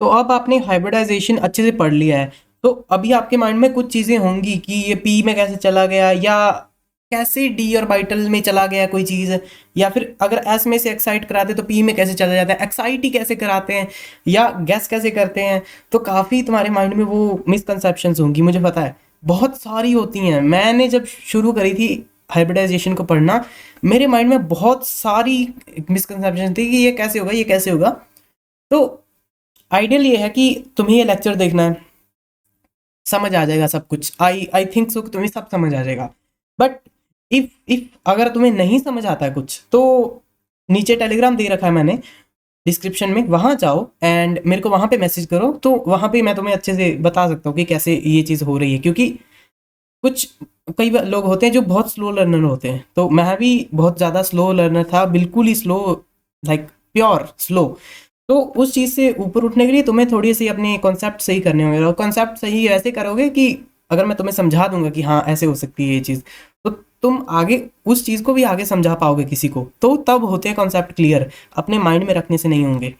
तो अब आपने हाइब्रिडाइजेशन अच्छे से पढ़ लिया है, तो अभी आपके माइंड में कुछ चीज़ें होंगी कि ये पी में कैसे चला गया, या कैसे डी ऑर्बिटल में चला गया कोई चीज़, या फिर अगर एस में से एक्साइट कराते तो पी में कैसे चला जाता है, एक्साइट ही कैसे कराते हैं, या गैस कैसे करते हैं। तो काफ़ी तुम्हारे माइंड में वो मिसकंसेप्शंस होंगी, मुझे पता है बहुत सारी होती हैं। मैंने जब शुरू करी थी हाइब्रिडाइजेशन को पढ़ना, मेरे माइंड में बहुत सारी मिसकंसेप्शन थी कि ये कैसे होगा, ये कैसे होगा। तो आइडियल ये है कि तुम्हें ये लेक्चर देखना है, समझ आ जाएगा सब कुछ। आई थिंक सो तुम्हें सब समझ आ जाएगा। बट इफ अगर तुम्हें नहीं समझ आता है कुछ, तो नीचे टेलीग्राम दे रखा है मैंने डिस्क्रिप्शन में, वहाँ जाओ एंड मेरे को वहाँ पे मैसेज करो, तो वहाँ पे मैं तुम्हें अच्छे से बता सकता हूँ कि कैसे ये चीज़ हो रही है। क्योंकि कुछ कई लोग होते हैं जो बहुत स्लो लर्नर होते हैं, तो मैं भी बहुत ज़्यादा स्लो लर्नर था, बिल्कुल ही स्लो, लाइक प्योर स्लो। तो उस चीज़ से ऊपर उठने के लिए तुम्हें थोड़ी सी अपने कॉन्सेप्ट सही करने होंगे, और कॉन्सेप्ट सही ऐसे करोगे कि अगर मैं तुम्हें समझा दूंगा कि हाँ ऐसे हो सकती है ये चीज़, तो तुम आगे उस चीज़ को भी आगे समझा पाओगे किसी को, तो तब होते हैं कॉन्सेप्ट क्लियर, अपने माइंड में रखने से नहीं होंगे।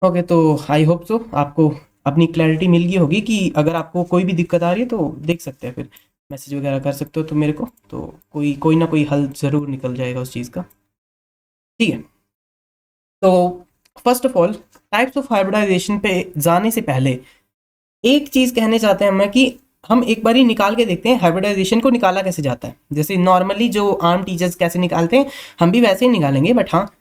ओके, तो आई होप सो आपको अपनी क्लैरिटी मिल गई होगी कि अगर आपको कोई भी दिक्कत आ रही है तो देख सकते हैं, फिर मैसेज वगैरह कर सकते हो तो मेरे को, तो कोई कोई ना कोई हल ज़रूर निकल जाएगा उस चीज़ का। ठीक है, तो first of all types of hybridisation पे जाने से पहले एक चीज़ कहने चाहते हैं मैं कि हम एक बार ही निकाल के देखते हैं हाइब्रिडाइजेशन को निकाला कैसे जाता है। जैसे नॉर्मली जो आम टीचर्स कैसे निकालते हैं, हम भी वैसे ही निकालेंगे। बट हाँ,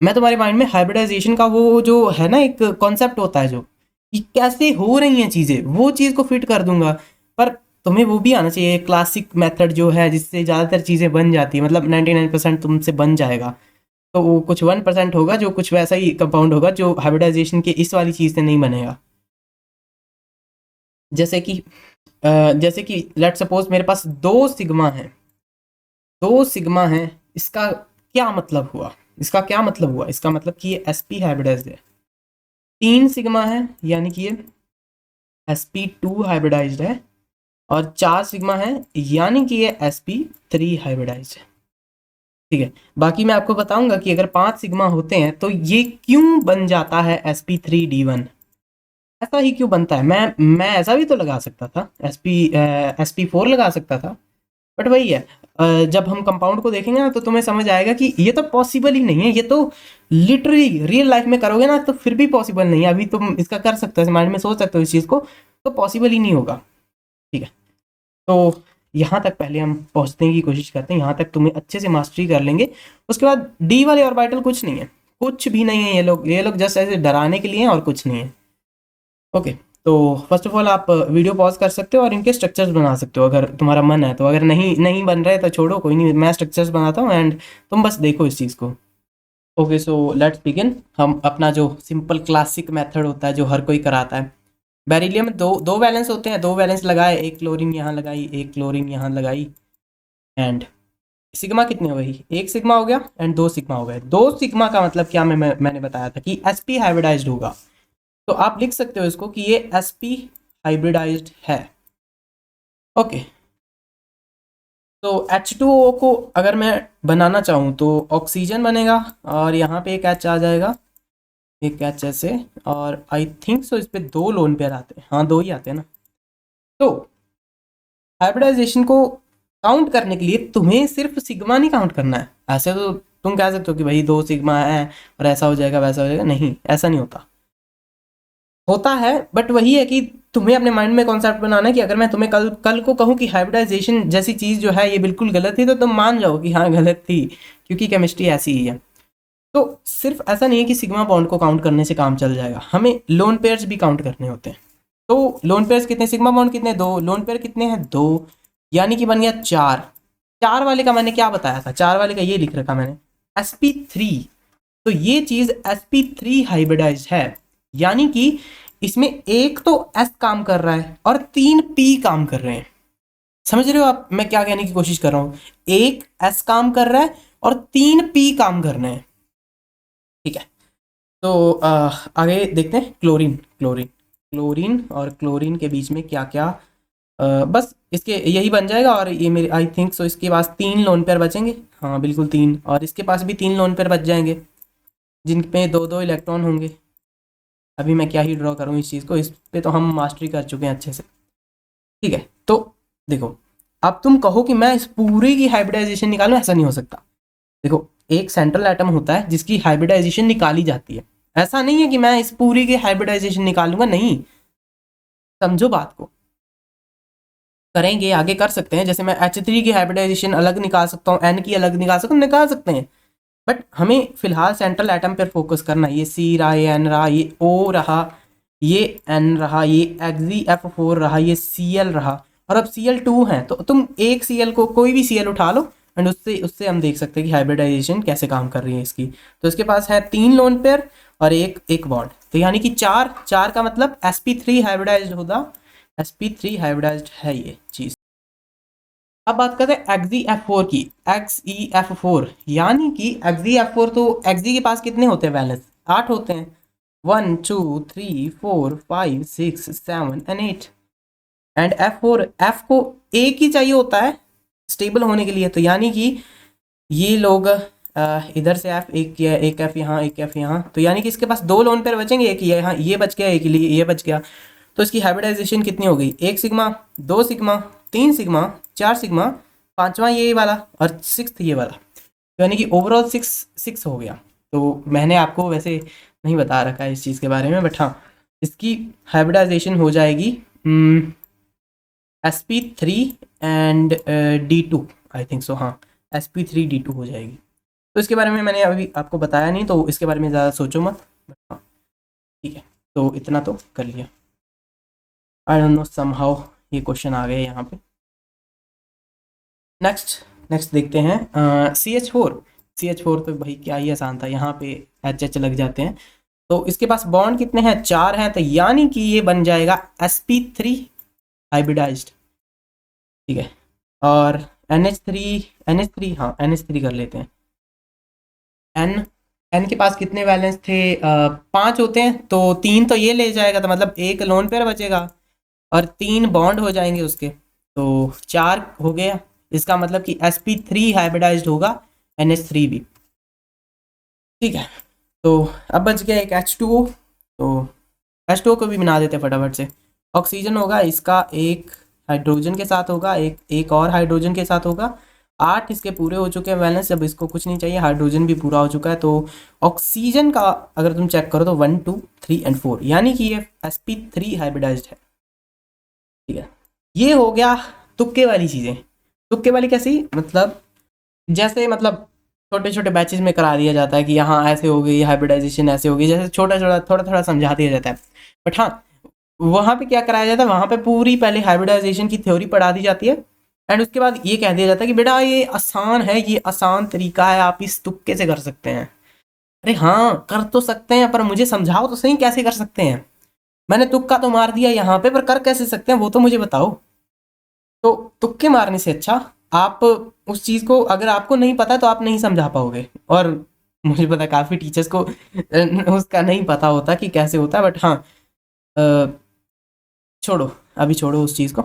मैं तुम्हारे माइंड में हाइब्रिडाइजेशन का वो जो है ना एक कॉन्सेप्ट होता है, जो कि कैसे हो रही हैं चीज़ें, वो चीज़ को फिट कर दूंगा। पर तुम्हें वो भी आना चाहिए, क्लासिक मेथड जो है जिससे ज़्यादातर चीज़ें बन जाती है, मतलब 99% तुमसे बन जाएगा। तो वो कुछ 1% होगा जो कुछ वैसा ही कंपाउंड होगा जो हाइब्रिडाइजेशन के इस वाली चीज़ से नहीं बनेगा। जैसे कि जैसे कि लेट सपोज मेरे पास दो सिग्मा है, दो सिग्मा है, इसका क्या मतलब हुआ, इसका क्या मतलब हुआ, इसका मतलब कि ये sp हाइब्रिडाइज्ड है। तीन सिग्मा है यानी कि ये sp2 हाइब्रिडाइज्ड है, और चार सिग्मा है यानी कि ये sp3 हाइब्रिडाइज्ड है। ठीक है, बाकी मैं आपको बताऊंगा कि अगर पांच सिग्मा होते हैं तो ये क्यों बन जाता है sp3d1, ऐसा ही क्यों बनता है। मैं ऐसा भी तो लगा सकता था, sp4 लगा सकता था। बट वही है, जब हम कंपाउंड को देखेंगे ना तो तुम्हें समझ आएगा कि ये तो पॉसिबल ही नहीं है, ये तो लिटरली रियल लाइफ में करोगे ना तो फिर भी पॉसिबल नहीं है। अभी तुम इसका कर सकते हो, माइंड में सोच सकते हो इस चीज़ को, तो पॉसिबल ही नहीं होगा। ठीक है, तो यहाँ तक पहले हम पहुँचने की कोशिश करते हैं, यहाँ तक तुम्हें अच्छे से मास्टरी कर लेंगे। उसके बाद डी वाले ऑर्बिटल कुछ नहीं है, कुछ भी नहीं है, ये लोग जस्ट ऐसे डराने के लिए हैं और कुछ नहीं है। ओके, तो फर्स्ट ऑफ ऑल आप वीडियो पॉज कर सकते हो और इनके स्ट्रक्चर्स बना सकते हो अगर तुम्हारा मन है तो। अगर नहीं नहीं बन रहे तो छोड़ो, कोई नहीं, मैं स्ट्रक्चर्स बनाता हूँ एंड तुम बस देखो इस चीज़ को। Okay, so let's begin. हम अपना जो सिंपल क्लासिक मेथड होता है जो हर कोई कराता है, बेरिलियम में दो दो वैलेंस होते हैं, दो वैलेंस लगाए, एक क्लोरीन यहाँ लगाई, एक क्लोरीन यहाँ लगाई, एंड सिग्मा कितने हो गई, एक सिग्मा हो गया एंड दो सिग्मा हो गए। दो सिग्मा का मतलब क्या, मैंने बताया था कि sp हाइब्रिडाइज्ड होगा। तो आप लिख सकते हो इसको कि ये sp हाइब्रिडाइज्ड है। ओके, तो H2O को अगर मैं बनाना चाहूँ तो ऑक्सीजन बनेगा, और यहाँ पे एक H आ जाएगा, एक H ऐसे, और आई थिंक सो इस पे दो लोन पेयर आते हैं, हाँ दो ही आते हैं ना। तो हाइब्रिडाइजेशन को काउंट करने के लिए तुम्हें सिर्फ सिग्मा नहीं काउंट करना है। ऐसे तो तुम कह सकते हो कि भाई दो सिग्मा है और ऐसा हो जाएगा वैसा हो जाएगा, नहीं ऐसा नहीं होता, होता है। बट वही है कि तुम्हें अपने माइंड में कॉन्सेप्ट बनाना है कि अगर मैं तुम्हें कल कल को कहूँ कि हाइब्रिडाइजेशन जैसी चीज़ जो है ये बिल्कुल गलत थी, तो तुम मान जाओ कि हाँ गलत थी, क्योंकि केमिस्ट्री ऐसी ही है। तो सिर्फ ऐसा नहीं है कि सिग्मा बॉन्ड को काउंट करने से काम चल जाएगा, हमें लोन पेयर्स भी काउंट करने होते हैं। तो लोन पेयर्स कितने, सिग्मा बॉन्ड कितने, दो, लोन पेयर कितने हैं, दो, यानी कि बन गया चार। चार वाले का मैंने क्या बताया था, चार वाले का ये लिख रखा मैंने, sp3। तो ये चीज sp3 हाइब्रिडाइज्ड है, यानी कि इसमें एक तो s काम कर रहा है और तीन p काम कर रहे हैं। समझ रहे हो आप मैं क्या कहने की कोशिश कर रहा हूं, एक s काम कर रहा है और तीन p काम कर रहे हैं। ठीक है, तो आगे देखते हैं क्लोरीन। क्लोरीन और क्लोरीन के बीच में क्या क्या, बस इसके यही बन जाएगा। और ये मेरे आई थिंक सो इसके पास तीन लोन पेयर बचेंगे, हाँ बिल्कुल तीन, और इसके पास भी तीन लोन पेयर बच जाएंगे जिन पे दो दो इलेक्ट्रॉन होंगे। अभी मैं क्या ही ड्रॉ करूँ इस चीज़ को, इस पे तो हम मास्टरी कर चुके हैं अच्छे से। ठीक है, तो देखो अब तुम कहो कि मैं इस पूरे की हाइब्रिडाइजेशन निकालूं, ऐसा नहीं हो सकता। देखो एक सेंट्रल एटम होता है जिसकी हाइब्रिडाइजेशन निकाली जाती है, ऐसा नहीं है कि मैं इस पूरी की हाइब्रिडाइजेशन निकालूंगा, नहीं। समझो बात को, करेंगे आगे कर सकते हैं, जैसे मैं H3 की हाइब्रिडाइजेशन अलग निकाल सकता हूँ, N की अलग निकाल सकता हूँ, निकाल सकते हैं। बट हमें फिलहाल सेंट्रल एटम पर फोकस करना है। ये C रहा, ये N रहा, ये O रहा, ये N रहा, ये XeF4 रहा, ये Cl रहा, और अब Cl2 है, तो तुम एक Cl को, कोई भी Cl उठा लो एंड उससे उससे हम देख सकते हैं कि हाइब्रिडाइजेशन कैसे काम कर रही है इसकी। तो इसके पास है 3 लोन पेयर और एक बॉन्ड, तो यानी कि 4 का मतलब sp3 हाइब्रिडाइज्ड होगा, sp3 हाइब्रिडाइज्ड है ये चीज़। अब बात करते हैं XeF4 की। XeF4 यानी कि XeF4, तो Xe के पास कितने होते हैं वैलेंस? 8 होते हैं। 1 2 3 4 5 6 7 एंड 8। एंड F4, F को एक ही चाहिए होता है स्टेबल होने के लिए, तो यानी कि ये लोग इधर से F, एक किया, एक F यहाँ, एक F यहाँ, तो यानी कि इसके पास 2 लोन पेयर बचेंगे, एक यहाँ ये बच गया, एक ये बच गया। तो इसकी हाइब्रिडाइजेशन कितनी हो गई? 1 सिग्मा, 2 सिग्मा, 3 सिग्मा, 4 सिग्मा, 5वां ये वाला और 6th ये वाला, तो यानी कि ओवरऑल 6 हो गया। तो मैंने आपको वैसे नहीं बता रखा है इस चीज़ के बारे में, बट हाँ इसकी हाइब्रिडाइजेशन हो जाएगी sp3 and d2, I think so, हाँ sp3 d2 हो जाएगी। तो इसके बारे में मैंने अभी आपको बताया नहीं, तो इसके बारे में ज़्यादा सोचो मत, बट हाँ ठीक है, तो इतना तो कर लिया। आई डोंट नो, समहाउ ये क्वेश्चन आ गए यहाँ पे। नेक्स्ट देखते हैं CH4 तो भाई क्या ही आसान था, यहाँ पे HH लग जाते हैं। तो इसके पास बॉन्ड कितने हैं? 4 हैं, तो यानी कि ये बन जाएगा sp3 हाइब्रिडाइज्ड। ठीक है, और NH3, हाँ NH3 कर लेते हैं। N के पास कितने वैलेंस थे? 5 होते हैं, तो 3 तो ये ले जाएगा, तो मतलब एक लोन पेयर बचेगा और 3 बॉन्ड हो जाएंगे उसके, तो 4 हो गया। इसका मतलब कि sp3 हाइब्रिडाइज्ड होगा NH3 भी। ठीक है, तो अब बच गया एक H2O, तो H2O को भी बना देते हैं फटाफट से। ऑक्सीजन होगा इसका, एक हाइड्रोजन के साथ होगा, एक और हाइड्रोजन के साथ होगा। 8 इसके पूरे हो चुके हैं वैलेंस, अब इसको कुछ नहीं चाहिए, हाइड्रोजन भी पूरा हो चुका है। तो ऑक्सीजन का अगर तुम चेक करो तो 1 2 3 एंड 4, यानी कि ये sp3 हाइब्रिडाइज्ड है। ठीक है, ये हो गया तुक्के वाली चीज़ें। तुक्के वाली कैसी? मतलब जैसे, मतलब छोटे छोटे बैचेज में करा दिया जाता है कि यहाँ ऐसे हो गई हाइब्रिडाइजेशन, ऐसे हो गई, जैसे छोटा छोटा थोड़ा थोड़ा समझा दिया जाता है। बट हाँ, वहाँ पे क्या कराया जाता है, वहाँ पे पूरी पहले हाइब्रिडाइजेशन की थ्योरी पढ़ा दी जाती है एंड उसके बाद ये कह दिया जाता है कि बेटा ये आसान है, ये आसान तरीका है, आप इस तुक्के से कर सकते हैं। अरे हाँ कर तो सकते हैं, पर मुझे समझाओ तो सही कैसे कर सकते हैं। मैंने तुक्का तो मार दिया यहाँ पे, पर कर कैसे सकते हैं वो तो मुझे बताओ। तो तुक्के मारने से अच्छा आप उस चीज़ को, अगर आपको नहीं पता तो आप नहीं समझा पाओगे, और मुझे पता है काफ़ी टीचर्स को उसका नहीं पता होता कि कैसे होता है, बट हाँ छोड़ो, अभी छोड़ो उस चीज़ को,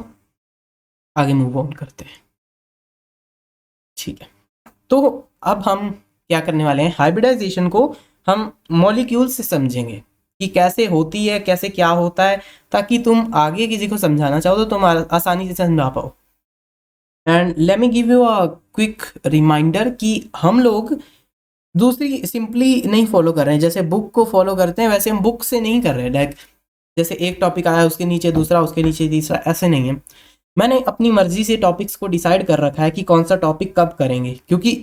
आगे मूव ऑन करते हैं। ठीक है, तो अब हम क्या करने वाले हैं, हाइब्रिडाइजेशन को हम मॉलिक्यूल से समझेंगे कि कैसे होती है, कैसे क्या होता है, ताकि तुम आगे किसी को समझाना चाहो तो तुम आसानी से समझा पाओ। And let me give you a quick reminder कि हम लोग दूसरी सिंपली नहीं फॉलो कर रहे हैं, जैसे बुक को फॉलो करते हैं वैसे हम बुक से नहीं कर रहे हैं। लाइक जैसे एक टॉपिक आया उसके नीचे दूसरा, उसके नीचे तीसरा, ऐसे नहीं है। मैंने अपनी मर्जी से टॉपिक्स को डिसाइड कर रखा है कि कौन सा टॉपिक कब करेंगे, क्योंकि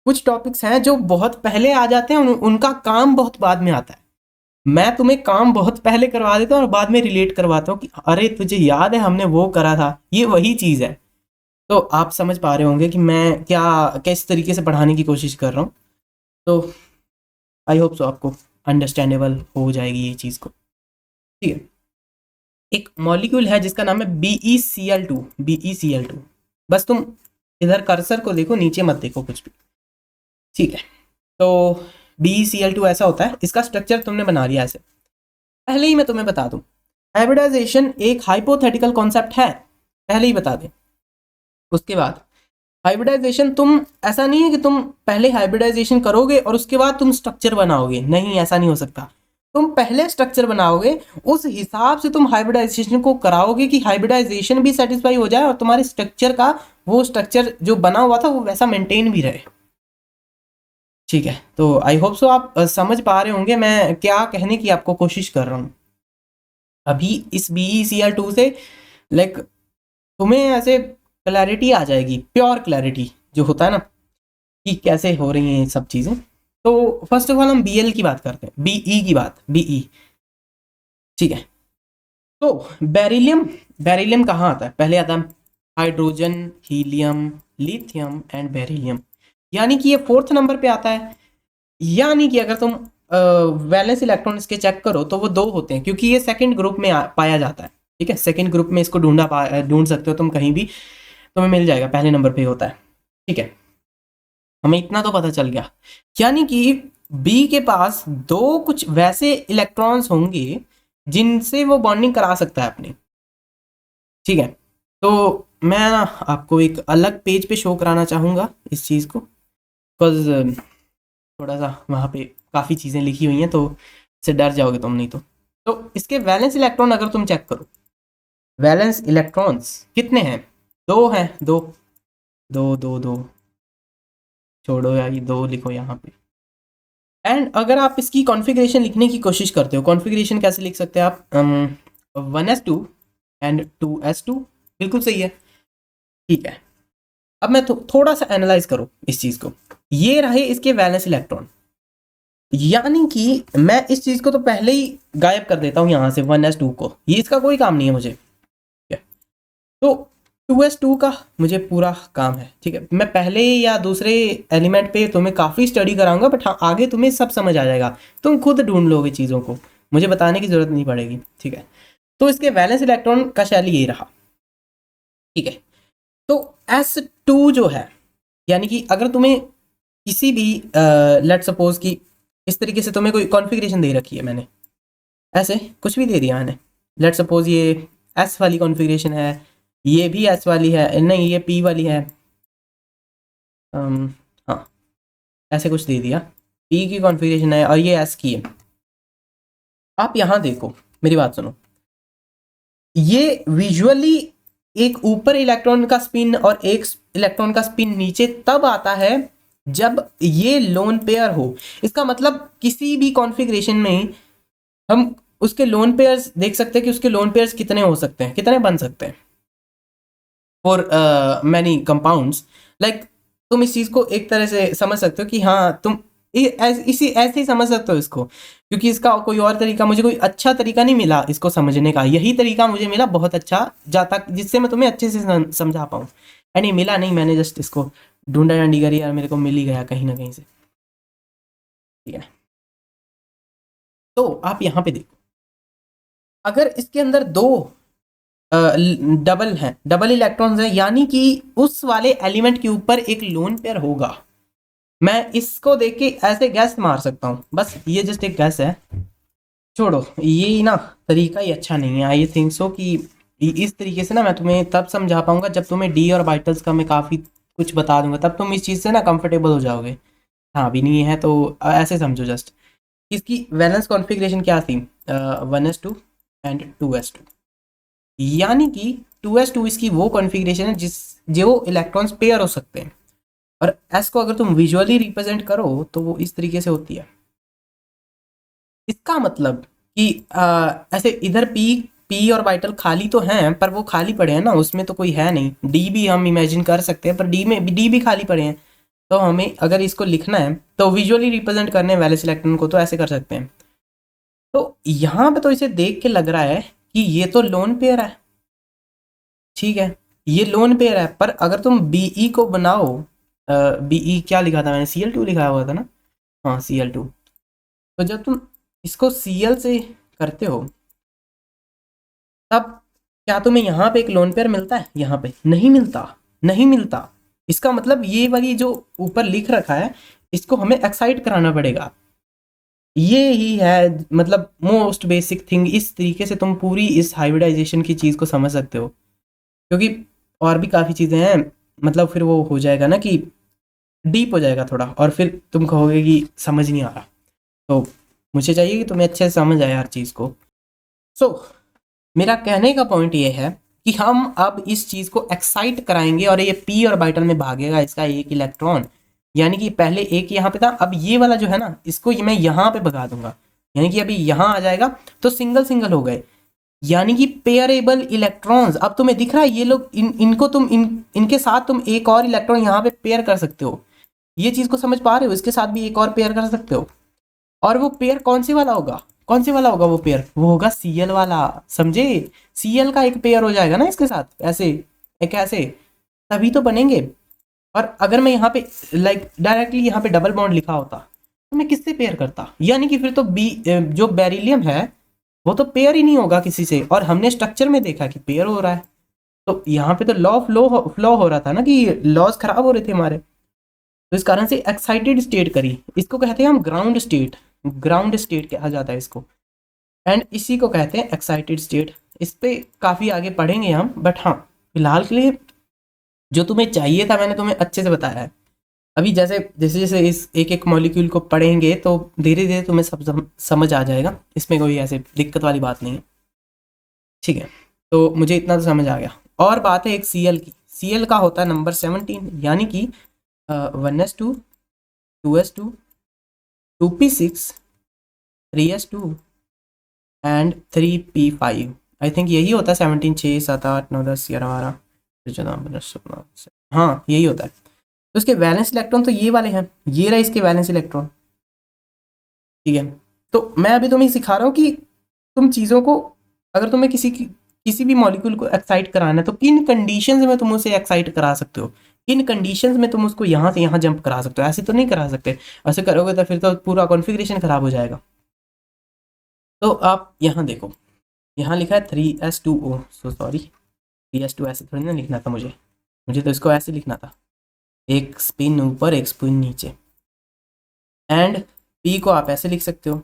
कुछ टॉपिक्स हैं जो बहुत पहले आ जाते हैं, उनका काम बहुत बाद में आता है। मैं तुम्हें काम बहुत पहले करवा देता हूँ और बाद में रिलेट करवाता हूँ कि अरे तुझे याद है हमने वो करा था, ये वही चीज़ है। तो आप समझ पा रहे होंगे कि मैं क्या किस तरीके से पढ़ाने की कोशिश कर रहा हूँ। तो आई होप सो आपको अंडरस्टैंडेबल हो जाएगी ये चीज़ को। ठीक है, एक मॉलिक्यूल है जिसका नाम है BeCl2। BeCl2, बस तुम इधर कर्सर को देखो, नीचे मत देखो कुछ भी। ठीक है, तो BeCl2 ऐसा होता है, इसका स्ट्रक्चर तुमने बना लिया ऐसे। पहले ही मैं तुम्हें बता दूं, हाइब्रिडाइजेशन एक हाइपोथेटिकल कॉन्सेप्ट है, पहले ही बता दें। उसके बाद हाइब्रिडाइजेशन, तुम ऐसा नहीं है कि तुम पहले हाइब्रिडाइजेशन करोगे और उसके बाद तुम स्ट्रक्चर बनाओगे, नहीं ऐसा नहीं हो सकता। तुम पहले स्ट्रक्चर बनाओगे, उस हिसाब से तुम हाइब्रिडाइजेशन को कराओगे कि हाइब्रिडाइजेशन भी सेटिस्फाई हो जाए और तुम्हारे स्ट्रक्चर का वो स्ट्रक्चर जो बना हुआ था वो वैसा मेंटेन भी रहे। ठीक है, तो आई होप सो आप समझ पा रहे होंगे मैं क्या कहने की आपको कोशिश कर रहा हूँ। अभी इस BeCl2 से लाइक तुम्हें ऐसे क्लैरिटी आ जाएगी, प्योर क्लैरिटी जो होता है ना कि कैसे हो रही हैं सब चीज़ें। तो फर्स्ट ऑफ ऑल हम Bl की बात करते हैं, Be की बात, Be। ठीक है, तो बेरिलियम, बेरिलियम कहाँ आता है? पहले आता है hydrogen, helium, lithium and beryllium, यानी कि ये फोर्थ नंबर पे आता है। यानी कि अगर तुम वैलेंस इलेक्ट्रॉन इसके चेक करो तो वो 2 होते हैं, क्योंकि ये सेकंड ग्रुप में पाया जाता है। ठीक है, सेकंड ग्रुप में इसको ढूंढ सकते हो तुम कहीं भी, तुम्हें मिल जाएगा, पहले नंबर पे होता है। ठीक है, हमें इतना तो पता चल गया। यानी कि बी के पास 2 कुछ वैसे इलेक्ट्रॉन्स होंगे जिनसे वो बॉन्डिंग करा सकता है अपनी। ठीक है, तो मैं ना आपको एक अलग पेज पे शो कराना चाहूँगा इस चीज़ को, बिकॉज थोड़ा सा वहाँ पे काफ़ी चीज़ें लिखी हुई हैं तो इससे डर जाओगे तुम नहीं तो इसके वैलेंस इलेक्ट्रॉन अगर तुम चेक करो, वैलेंस इलेक्ट्रॉन्स कितने हैं? 2 हैं, 2 2 2 2, छोड़ो यार ये 2 लिखो यहाँ पे। एंड अगर आप इसकी कॉन्फ़िगरेशन लिखने की कोशिश करते हो, कॉन्फ़िगरेशन कैसे लिख सकते हैं आप? 1s2 एंड 2s2, बिल्कुल सही है। ठीक है, अब मैं थोड़ा सा एनालाइज करूँ इस चीज़ को। ये रहे इसके वैलेंस इलेक्ट्रॉन, यानी कि मैं इस चीज़ को तो पहले ही गायब कर देता हूँ यहाँ से 1s2 को, ये इसका कोई काम नहीं है मुझे। ठीक है, तो 2s2 का मुझे पूरा काम है। ठीक है, मैं पहले या दूसरे एलिमेंट पे तुम्हें काफ़ी स्टडी कराऊंगा, बट हाँ आगे तुम्हें सब समझ आ जाएगा, तुम खुद ढूंढ लोगे चीज़ों को, मुझे बताने की ज़रूरत नहीं पड़ेगी। ठीक है, तो इसके वैलेंस इलेक्ट्रॉन का शैली यही रहा। ठीक है, तो S2 जो है, यानी कि अगर तुम्हें किसी भी लेट सपोज कि इस तरीके से तुम्हें कोई कॉन्फ़िगरेशन दे रखी है, मैंने ऐसे कुछ भी दे दिया मैंने, लेट सपोज ये S वाली कॉन्फ़िगरेशन है, ये भी S वाली है, नहीं ये P वाली है, हाँ ऐसे कुछ दे दिया, P की कॉन्फ़िगरेशन है और ये S की है। आप यहाँ देखो, मेरी बात सुनो, ये विजुअली एक ऊपर इलेक्ट्रॉन का स्पिन और एक इलेक्ट्रॉन का स्पिन नीचे तब आता है जब ये लोन पेयर हो। इसका मतलब किसी भी कॉन्फ़िगरेशन में हम उसके लोन पेयर्स देख सकते हैं कि उसके लोन पेयर्स कितने हो सकते हैं, कितने बन सकते हैं फॉर मैनी कंपाउंड्स। लाइक तुम इस चीज़ को एक तरह से समझ सकते हो कि हाँ तुम इसी ऐसे ही समझ सकते हो इसको, क्योंकि इसका कोई और तरीका, मुझे कोई अच्छा तरीका नहीं मिला इसको समझने का, यही तरीका मुझे मिला बहुत अच्छा, जाता जिससे मैं तुम्हें अच्छे से समझा पाऊँ। एंड ये मिला नहीं, मैंने जस्ट इसको ढूंढा डंडी करी और मेरे को मिल ही गया कहीं ना कहीं से। ठीक है, तो आप यहाँ पे देखो, अगर इसके अंदर 2 डबल है, डबल इलेक्ट्रॉन्स है, यानी कि उस वाले एलिमेंट के ऊपर एक लोन पेयर होगा। मैं इसको देख के ऐसे गैस मार सकता हूँ, बस ये जस्ट एक गैस है। छोड़ो, ये ना तरीका ही अच्छा नहीं है। आई थिंक सो कि इस तरीके से ना मैं तुम्हें तब समझा पाऊंगा जब तुम्हें डी और बाइटल्स का मैं काफ़ी कुछ बता दूंगा, तब तुम इस चीज़ से ना कंफर्टेबल हो जाओगे। हाँ अभी नहीं है तो ऐसे समझो जस्ट, इसकी वैलेंस कॉन्फ़िगरेशन क्या थी? 1s2 एंड 2s2, यानी कि 2s2 इसकी वो कॉन्फ़िगरेशन है जिस जो इलेक्ट्रॉन्स पेयर हो सकते हैं, और s को अगर तुम विजुअली रिप्रेजेंट करो तो वो इस तरीके से होती है। इसका मतलब कि ऐसे इधर पी और बाइटल खाली तो हैं, पर वो खाली पड़े हैं ना, उसमें तो कोई है नहीं। डी भी हम इमेजिन कर सकते हैं, पर डी भी खाली पड़े हैं। तो हमें अगर इसको लिखना है तो विजुअली रिप्रेजेंट करने वैलेंस इलेक्ट्रॉन को तो ऐसे कर सकते हैं। तो यहाँ पे तो इसे देख के लग रहा है कि ये तो लोन पेयर है। ठीक है, ये लोन पेयर है, पर अगर तुम बीई को बनाओ, बीई क्या लिखा था मैंने? Cl2 लिखा हुआ था ना, हाँ Cl2। तो जब तुम इसको Cl से करते हो तब क्या तुम्हें यहाँ पे एक लोन पेयर मिलता है? यहाँ पे नहीं मिलता, नहीं मिलता। इसका मतलब ये वाली जो ऊपर लिख रखा है इसको हमें एक्साइट कराना पड़ेगा। ये ही है मतलब मोस्ट बेसिक थिंग। इस तरीके से तुम पूरी इस हाइब्रिडाइजेशन की चीज़ को समझ सकते हो, क्योंकि और भी काफ़ी चीज़ें हैं, मतलब फिर वो हो जाएगा ना कि डीप हो जाएगा थोड़ा, और फिर तुम कहोगे कि समझ नहीं आ रहा। तो मुझे चाहिए कि तुम्हें अच्छे से समझ आए हर चीज़ को। सो मेरा कहने का पॉइंट ये है कि हम अब इस चीज़ को एक्साइट कराएंगे और ये पी ऑर्बिटल में भागेगा इसका एक इलेक्ट्रॉन। यानी कि पहले एक यहाँ पे था, अब ये वाला जो है ना इसको मैं यहाँ पे भगा दूंगा, यानी कि अभी यहाँ आ जाएगा तो सिंगल सिंगल हो गए, यानी कि पेयरेबल इलेक्ट्रॉन्स। अब तुम्हें दिख रहा है ये लोग इनको तुम इनके साथ तुम एक और इलेक्ट्रॉन यहाँ पे पेयर कर सकते हो। ये चीज़ को समझ पा रहे हो? इसके साथ भी एक और पेयर कर सकते हो। और वो पेयर कौन से वाला होगा? कौन से वाला होगा वो पेयर? वो होगा सीएल वाला, समझे? सीएल का एक पेयर हो जाएगा ना इसके साथ, ऐसे एक ऐसे, तभी तो बनेंगे। और अगर मैं यहाँ पे लाइक डायरेक्टली यहाँ पे डबल बॉन्ड लिखा होता तो मैं किससे पेयर करता? यानी कि फिर तो बी जो बेरिलियम है वो तो पेयर ही नहीं होगा किसी से, और हमने स्ट्रक्चर में देखा कि पेयर हो रहा है। तो यहाँ पे तो लॉ फ्लो हो रहा था ना, कि लॉज खराब हो रहे थे हमारे। तो इस कारण से एक्साइटेड स्टेट करी, इसको कहते हैं हम ग्राउंड स्टेट। ग्राउंड स्टेट कहा जाता है इसको, एंड इसी को कहते हैं एक्साइटेड स्टेट। इस पे काफ़ी आगे पढ़ेंगे हम, बट हाँ फिलहाल के लिए जो तुम्हें चाहिए था मैंने तुम्हें अच्छे से बताया है। अभी जैसे जैसे जैसे इस एक एक मॉलिक्यूल को पढ़ेंगे तो धीरे धीरे तुम्हें सब समझ आ जाएगा, इसमें कोई ऐसे दिक्कत वाली बात नहीं है, ठीक है? तो मुझे इतना तो समझ आ गया। और बात है एक सीएल की। सीएल का होता है नंबर 17, यानी कि 1s2 2s2 2p6 3s2 and 3p5। I think यही होता है 17, 6 7 8 9 10 11 12 14 15 16, हाँ यही होता है। तो इसके वैलेंस इलेक्ट्रॉन तो ये वाले हैं, ये रहा इसके वैलेंस इलेक्ट्रॉन, ठीक है? तो मैं अभी तुम्हें सिखा रहा हूँ कि तुम चीज़ों को, अगर तुम्हें किसी भी मॉलिक्यूल को एक्साइट कराना है तो किन कंडीशंस में तुम उसे एक्साइट करा सकते हो, किन कंडीशंस में तुम उसको यहाँ से यहाँ जंप करा सकते हो। ऐसे तो नहीं करा सकते, ऐसे करोगे तो फिर तो पूरा कॉन्फ़िगरेशन खराब हो जाएगा। तो आप यहाँ देखो, यहाँ लिखा है 3s2o, सो सॉरी 3s2 ऐसे थोड़ी ना लिखना था मुझे, मुझे तो इसको ऐसे लिखना था, एक स्पिन ऊपर एक स्पिन नीचे। एंड पी को आप ऐसे लिख सकते हो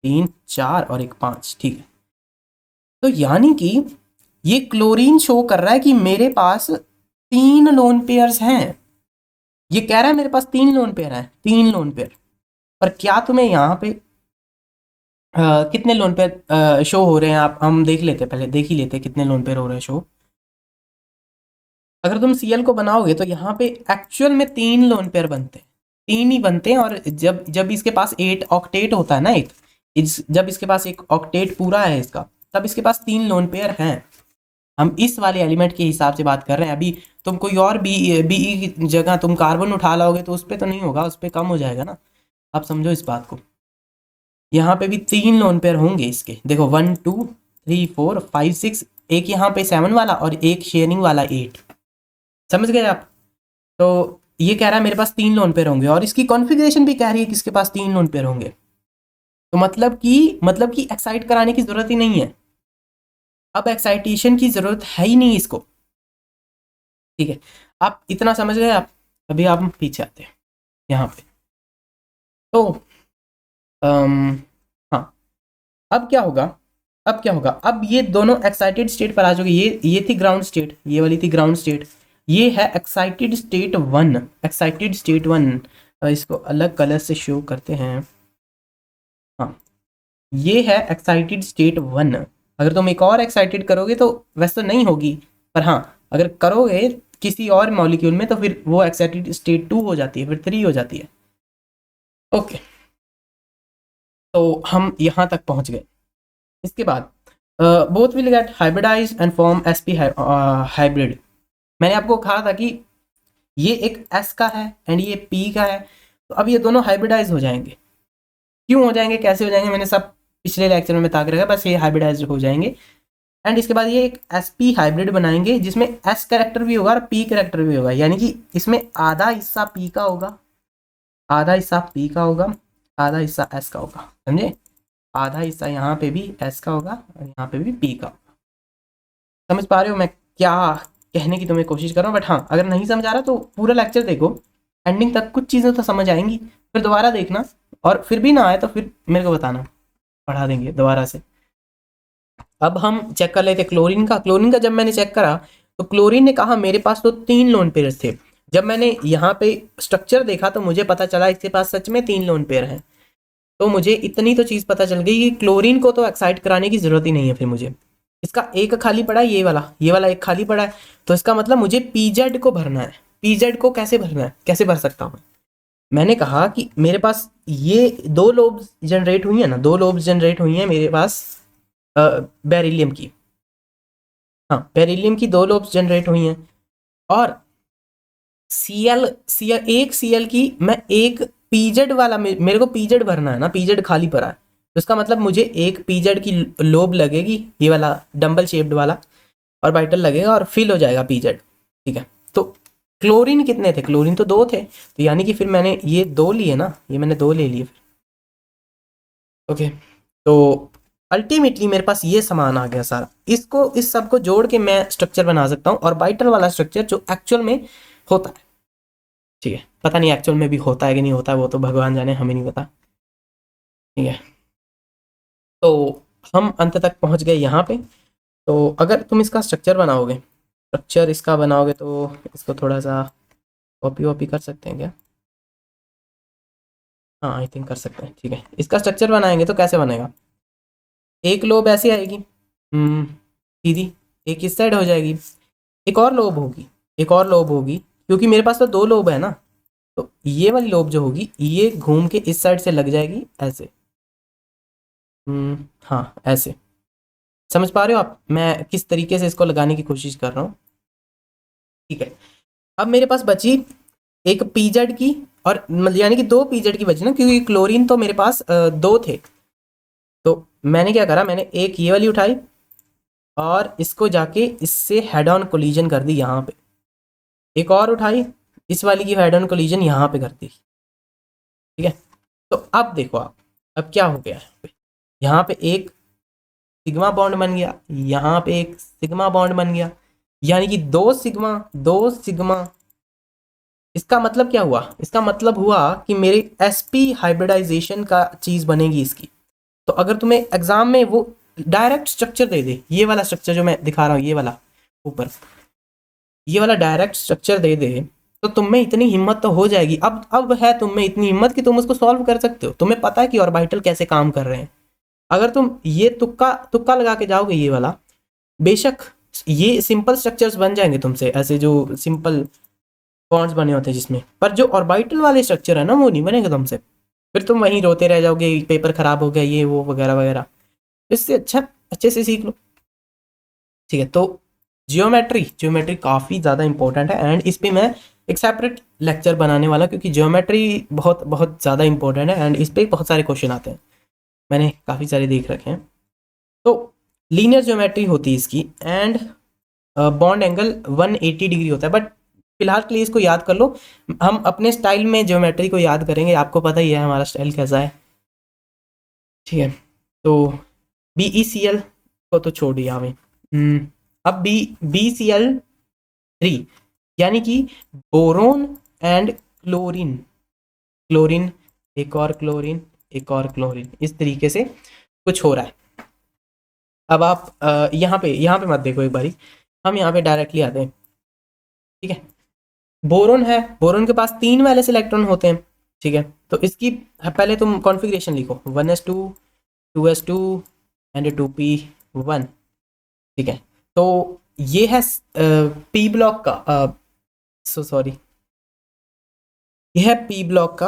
3 4 और एक 5, ठीक है? तो यानी कि ये क्लोरीन शो कर रहा है कि मेरे पास 3 लोन पेयर्स हैं। ये कह रहा है मेरे पास 3 लोन पेयर हैं, 3 लोन पेयर। पर क्या तुम्हें यहाँ पे कितने लोन पेयर शो हो रहे हैं? आप हम देख लेते, पहले देख ही लेते कितने लोन पेयर हो रहे हैं शो। अगर तुम सीएल को बनाओगे तो यहाँ पे एक्चुअल में 3 लोन पेयर बनते हैं, 3 ही बनते हैं। और जब जब इसके पास 8 ऑक्टेट होता है ना, जब इसके पास एक ऑक्टेट पूरा है इसका, तब इसके पास 3 लोन पेयर हैं। हम इस वाले एलिमेंट के हिसाब से बात कर रहे हैं। अभी तुम कोई और बीई की जगह तुम कार्बन उठा लाओगे तो उस पर तो नहीं होगा, उस पर कम हो जाएगा ना। आप समझो इस बात को। यहाँ पे भी 3 लोन पेयर होंगे इसके, देखो 1 2 3 4 5 6, एक यहाँ पे 7 वाला और एक शेयरिंग वाला 8। समझ गए आप? तो ये कह रहा है मेरे पास 3 लोन पेयर होंगे, और इसकी कॉन्फ़िगरेशन भी कह रही है कि इसके पास 3 लोन पेयर होंगे। तो मतलब कि एक्साइट कराने की ज़रूरत ही नहीं है, अब एक्साइटेशन की ज़रूरत है ही नहीं इसको, ठीक है? आप इतना समझ गए आप? अभी आप पीछे आते हैं यहाँ पे। तो हाँ, अब क्या होगा? अब ये दोनों एक्साइटेड स्टेट पर आ जाओगे। ये थी ग्राउंड स्टेट, ये वाली थी ग्राउंड स्टेट, ये है एक्साइटेड स्टेट 1। एक्साइटेड स्टेट 1, इसको अलग कलर से शो करते हैं। हाँ, ये है एक्साइटेड स्टेट 1। अगर तुम एक और एक्साइटेड करोगे तो वैसे तो नहीं होगी, पर हाँ अगर करोगे किसी और मॉलिक्यूल में तो फिर वो एक्साइटेड स्टेट 2 हो जाती है, फिर 3 हो जाती है। ओके, तो हम यहाँ तक पहुँच गए। इसके बाद both will get hybridise and form sp hybrid. मैंने आपको कहा था कि ये एक s का है एंड ये p का है, तो अब ये दोनों हाइब्रिडाइज हो जाएंगे। क्यों हो जाएंगे, कैसे हो जाएंगे, मैंने सब पिछले लेक्चर में बता के रखा, बस ये हाइब्रिडाइज हो जाएंगे। एंड इसके बाद ये एक sp हाइब्रिड बनाएंगे जिसमें s कैरेक्टर भी होगा और p कैरेक्टर भी होगा, यानी कि इसमें आधा हिस्सा p का होगा, आधा हिस्सा p का होगा, आधा हिस्सा s का होगा, समझे? आधा हिस्सा यहाँ पे भी s का होगा और यहाँ पे भी p का होगा। समझ पा रहे हो मैं क्या कहने की तुम्हें कोशिश कर रहा हूँ? बट हाँ, अगर नहीं समझ आ रहा तो पूरा लेक्चर देखो, एंडिंग तक कुछ चीज़ें तो समझ आएंगी, फिर दोबारा देखना, और फिर भी ना आए तो फिर मेरे को बताना, पढ़ा देंगे दोबारा से। अब हम चेक कर लेते क्लोरीन का। क्लोरीन का जब मैंने चेक करा तो क्लोरीन ने कहा मेरे पास तो 3 लोन पेयर थे। जब मैंने यहाँ पे स्ट्रक्चर देखा तो मुझे पता चला इसके पास सच में 3 लोन पेयर हैं। तो मुझे इतनी तो चीज़ पता चल गई कि क्लोरीन को तो एक्साइट कराने की ज़रूरत ही नहीं है फिर मुझे। इसका एक खाली पड़ा है, ये वाला एक खाली पड़ा है, तो इसका मतलब मुझे पीजेड को भरना है। पीजेड को कैसे भरना है, कैसे भर सकता हूँ? मैंने कहा कि मेरे पास ये दो लोब्स जनरेट हुई है ना, दो लोब्स जनरेट हुई हैं मेरे पास बेरिलियम की। हाँ, बेरिलियम की दो लोब्स जनरेट हुई हैं, और सीएल एक सीएल की मैं एक पीजेड वाला, मेरे को पीजेड भरना है ना, पीजेड खाली पड़ा है, तो इसका मतलब मुझे एक पीजेड की लोब लगेगी, ये वाला डंबल शेप्ड वाला, और बाइटल लगेगा और फिल हो जाएगा पीजेड। ठीक है, तो क्लोरीन कितने थे? क्लोरीन तो दो थे, तो यानी कि फिर मैंने ये दो लिए ना, ये मैंने दो ले लिए फिर। ओके, तो अल्टीमेटली मेरे पास ये सामान आ गया सारा, इसको इस सब को जोड़ के मैं स्ट्रक्चर बना सकता हूँ, और बाइटल वाला स्ट्रक्चर जो एक्चुअल में होता है। ठीक है, पता नहीं एक्चुअल में भी होता है कि नहीं होता है, वो तो भगवान जाने, हमें नहीं पता। ठीक है, तो हम अंत तक पहुंच गए यहाँ पे। तो अगर तुम इसका स्ट्रक्चर बनाओगे, स्ट्रक्चर इसका बनाओगे, तो इसको थोड़ा सा कॉपी वॉपी कर सकते हैं क्या? हाँ, आई थिंक कर सकते हैं। ठीक है, इसका स्ट्रक्चर बनाएंगे तो कैसे बनेगा? एक लोब ऐसे आएगी, सीधी, एक इस साइड हो जाएगी, एक और लोब होगी, एक और लोब होगी, क्योंकि मेरे पास तो दो लोब है ना, तो ये वाली लोब जो होगी ये घूम के इस साइड से लग जाएगी ऐसे। हाँ, ऐसे। समझ पा रहे हो आप मैं किस तरीके से इसको लगाने की कोशिश कर रहा हूँ? ठीक है, अब मेरे पास बची एक पीजेड की, और यानी कि दो पीजेड की बची ना, क्योंकि क्लोरीन तो मेरे पास दो थे। तो मैंने क्या करा, मैंने एक ये वाली उठाई और इसको जाके इससे हेड ऑन कोलिजन कर दी यहाँ पे, एक और उठाई, इस वाली की हेड ऑन कोलिजन यहाँ पे कर दी। ठीक है, तो अब देखो आप, अब क्या हो गया है, यहाँ पे एक सिग्मा बॉन्ड बन गया, यहाँ पे एक सिग्मा बॉन्ड बन गया, यानी कि दो सिग्मा, दो सिग्मा। इसका मतलब क्या हुआ? इसका मतलब हुआ कि मेरी sp हाइब्रिडाइजेशन का चीज़ बनेगी इसकी। तो अगर तुम्हें एग्जाम में वो डायरेक्ट स्ट्रक्चर दे दे, ये वाला स्ट्रक्चर जो मैं दिखा रहा हूँ, ये वाला ऊपर, ये वाला डायरेक्ट स्ट्रक्चर दे दे, तो तुम में इतनी हिम्मत तो हो जाएगी, अब है तुम में इतनी हिम्मत कि तुम उसको सॉल्व कर सकते हो। तुम्हें पता है कि ऑर्बिटल कैसे काम कर रहे हैं। अगर तुम ये तुक्का तुक्का लगा के जाओगे ये वाला, बेशक ये सिंपल स्ट्रक्चर्स बन जाएंगे तुमसे, ऐसे जो सिंपल बॉन्ड्स बने होते हैं जिसमें, पर जो ऑर्बिटल वाले स्ट्रक्चर है ना, वो नहीं बनेगा तुमसे। फिर तुम वहीं रोते रह जाओगे, पेपर खराब हो गया, ये वो वगैरह वगैरह। इससे अच्छा अच्छे से सीख लो। ठीक है, तो जियोमेट्री, जियोमेट्री काफ़ी ज़्यादा इंपॉर्टेंट है, एंड इस पर मैं एक सेपरेट लेक्चर बनाने वाला, क्योंकि जियोमेट्री बहुत बहुत ज़्यादा इंपॉर्टेंट है, एंड इस पर बहुत सारे क्वेश्चन आते हैं, मैंने काफ़ी सारे देख रखे हैं। तो लीनियर ज्योमेट्री होती है इसकी, एंड बॉन्ड एंगल 180 डिग्री होता है, बट फिलहाल के लिए इसको याद कर लो। हम अपने स्टाइल में ज्योमेट्री को याद करेंगे, आपको पता ही है हमारा स्टाइल कैसा है। ठीक है, तो BeCl को तो छोड़ दिया हमें। अब BeCl3, यानी कि बोरोन एंड क्लोरीन, क्लोरीन, एक और क्लोरीन, एक और क्लोरीन, इस तरीके से कुछ हो रहा है। अब आप यहाँ पे मत देखो एक बारी, हम यहाँ पे डायरेक्टली आते हैं। ठीक है, बोरोन है, बोरोन के पास 3 वैलेंस इलेक्ट्रॉन होते हैं। ठीक है, तो इसकी पहले तुम कॉन्फ़िगरेशन लिखो, 1s2, 2s2 एंड 2p1। ठीक है, तो ये है पी ब्लॉक का, सॉरी, ये है पी ब्लॉक का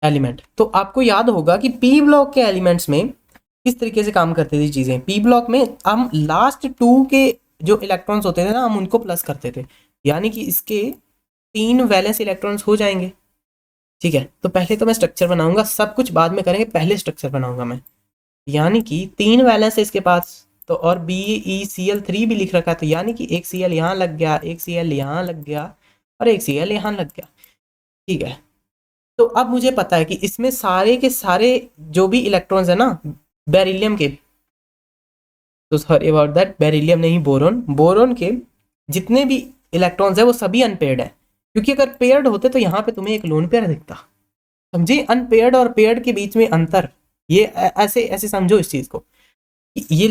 एलिमेंट। तो आपको याद होगा कि पी ब्लॉक के एलिमेंट्स में किस तरीके से काम करती थी चीज़ें। पी ब्लॉक में हम लास्ट 2 के जो इलेक्ट्रॉन्स होते थे ना, हम उनको प्लस करते थे, यानी कि इसके 3 वैलेंस इलेक्ट्रॉन्स हो जाएंगे। ठीक है, तो पहले तो मैं स्ट्रक्चर बनाऊंगा, सब कुछ बाद में करेंगे, पहले स्ट्रक्चर बनाऊंगा मैं, यानी कि 3 वैलेंस है इसके पास, तो और BeCl3 भी लिख रखा है, तो यानी कि एक Cl यहाँ लग गया, एक Cl यहाँ लग गया, और एक Cl यहाँ लग गया। ठीक है, तो अब मुझे पता है कि इसमें सारे के सारे जो भी इलेक्ट्रॉन्स है ना बेरिलियम के, तो सॉरी अबाउट दैट, बेरिलियम नहीं, बोरोन, बोरोन के जितने भी इलेक्ट्रॉन्स है वो सभी अनपेयर्ड है, क्योंकि अगर पेयर्ड होते तो यहाँ पे तुम्हें एक लोन पेयर दिखता। समझे अनपेयर्ड और पेयर्ड के बीच में अंतर, ये ऐसे ऐसे समझो इस चीज को। ये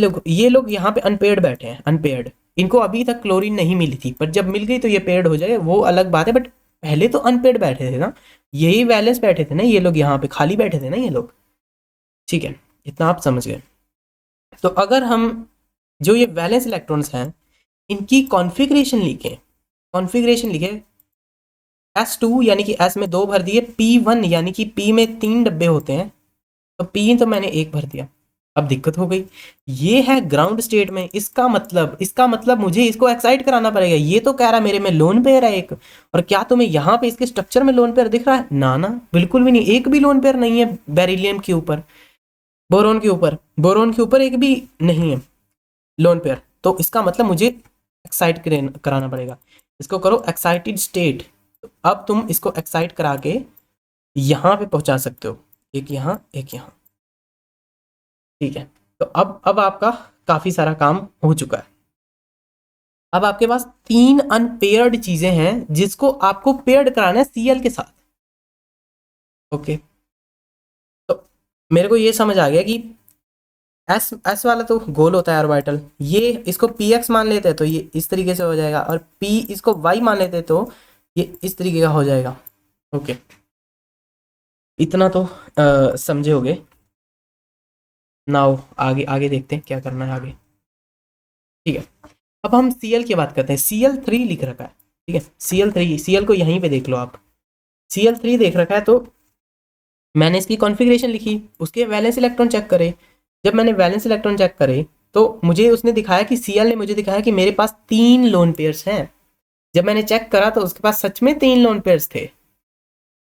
लोग यहाँ पे अनपेयर्ड बैठे हैं, अनपेयर्ड, इनको अभी तक क्लोरीन नहीं मिली थी, पर जब मिल गई तो ये पेयर्ड हो जाए, वो अलग बात है, बट पहले तो अनपेयर्ड बैठे थे ना, यही वैलेंस बैठे थे ना ये लोग, यहाँ पे खाली बैठे थे ना ये लोग। ठीक है, इतना आप समझ गए। तो अगर हम जो ये वैलेंस इलेक्ट्रॉन्स हैं इनकी कॉन्फ़िगरेशन लिखे S2 यानी कि S में 2 भर दिए, P1 यानी कि P में 3 डब्बे होते हैं, तो P तो मैंने 1 भर दिया। अब दिक्कत हो गई, ये है ग्राउंड स्टेट में, इसका मतलब मुझे इसको एक्साइट कराना पड़ेगा। ये तो कह रहा है मेरे में लोन पेयर है एक, और क्या तुम्हें यहाँ पे इसके स्ट्रक्चर में लोन पेयर दिख रहा है? ना ना, बिल्कुल भी नहीं, एक भी लोन पेयर नहीं है बेरिलियम के ऊपर, बोरोन के ऊपर एक भी नहीं है लोन पेयर। तो इसका मतलब मुझे एक्साइट कराना पड़ेगा। इसको करो एक्साइटेड स्टेट। तो अब तुम इसको एक्साइट करा के यहाँ पे पहुंचा सकते हो, एक यहाँ एक यहाँ। ठीक है, तो अब आपका काफ़ी सारा काम हो चुका है। अब आपके पास 3 अनपेयर्ड चीज़ें हैं जिसको आपको पेयर्ड कराना है Cl के साथ। ओके, तो मेरे को ये समझ आ गया कि एस वाला तो गोल होता है ऑर्बिटल, ये इसको पी एक्स मान लेते हैं तो ये इस तरीके से हो जाएगा, और पी इसको वाई मान लेते हैं तो ये इस तरीके का हो जाएगा। ओके, इतना तो समझे होगे। नाउ आगे आगे देखते हैं क्या करना है आगे। ठीक है, अब हम Cl की बात करते हैं। Cl3 लिख रखा है, ठीक है, Cl3, Cl को यहीं पे देख लो आप, Cl3 देख रखा है। तो मैंने इसकी कॉन्फ़िगरेशन लिखी, उसके वैलेंस इलेक्ट्रॉन चेक करे। जब मैंने वैलेंस इलेक्ट्रॉन चेक करे तो मुझे उसने दिखाया कि Cl ने मुझे दिखाया कि मेरे पास 3 लोन पेयर्स हैं। जब मैंने चेक करा तो उसके पास सच में 3 लोन पेयर्स थे।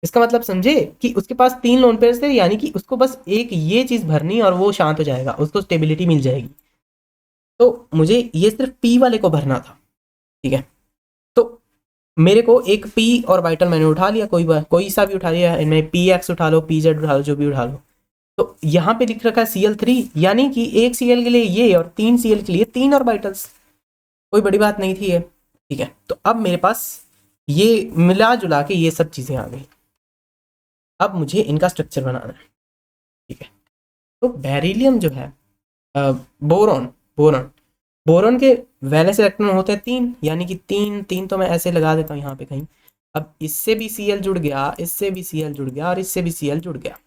इसका मतलब समझे कि उसके पास 3 लोन पेयर्स थे, यानी कि उसको बस एक ये चीज़ भरनी और वो शांत हो जाएगा, उसको स्टेबिलिटी मिल जाएगी। तो मुझे ये सिर्फ पी वाले को भरना था। ठीक है, तो मेरे को एक पी ऑर्बिटल मैंने उठा लिया, कोई सा भी उठा लिया, इनमें पी एक्स उठा लो, पी जेड उठा लो, जो भी उठा लो। तो यहाँ पे लिख रखा है Cl3, यानी कि एक Cl के लिए ये और 3 Cl के लिए 3 ऑर्बिटल्स, कोई बड़ी बात नहीं थी ये। ठीक है, तो अब मेरे पास ये मिला जुला के ये सब चीज़ें आ गई। अब मुझे इनका स्ट्रक्चर बनाना है। ठीक है, तो बेरिलियम जो है, बोरॉन बोरॉन बोरॉन के वैलेंस इलेक्ट्रॉन होते हैं 3, यानी कि 3 तो मैं ऐसे लगा देता हूँ यहाँ पे कहीं। अब इससे भी Cl जुड़ गया, इससे भी Cl जुड़ गया, और इससे भी Cl जुड़ गया।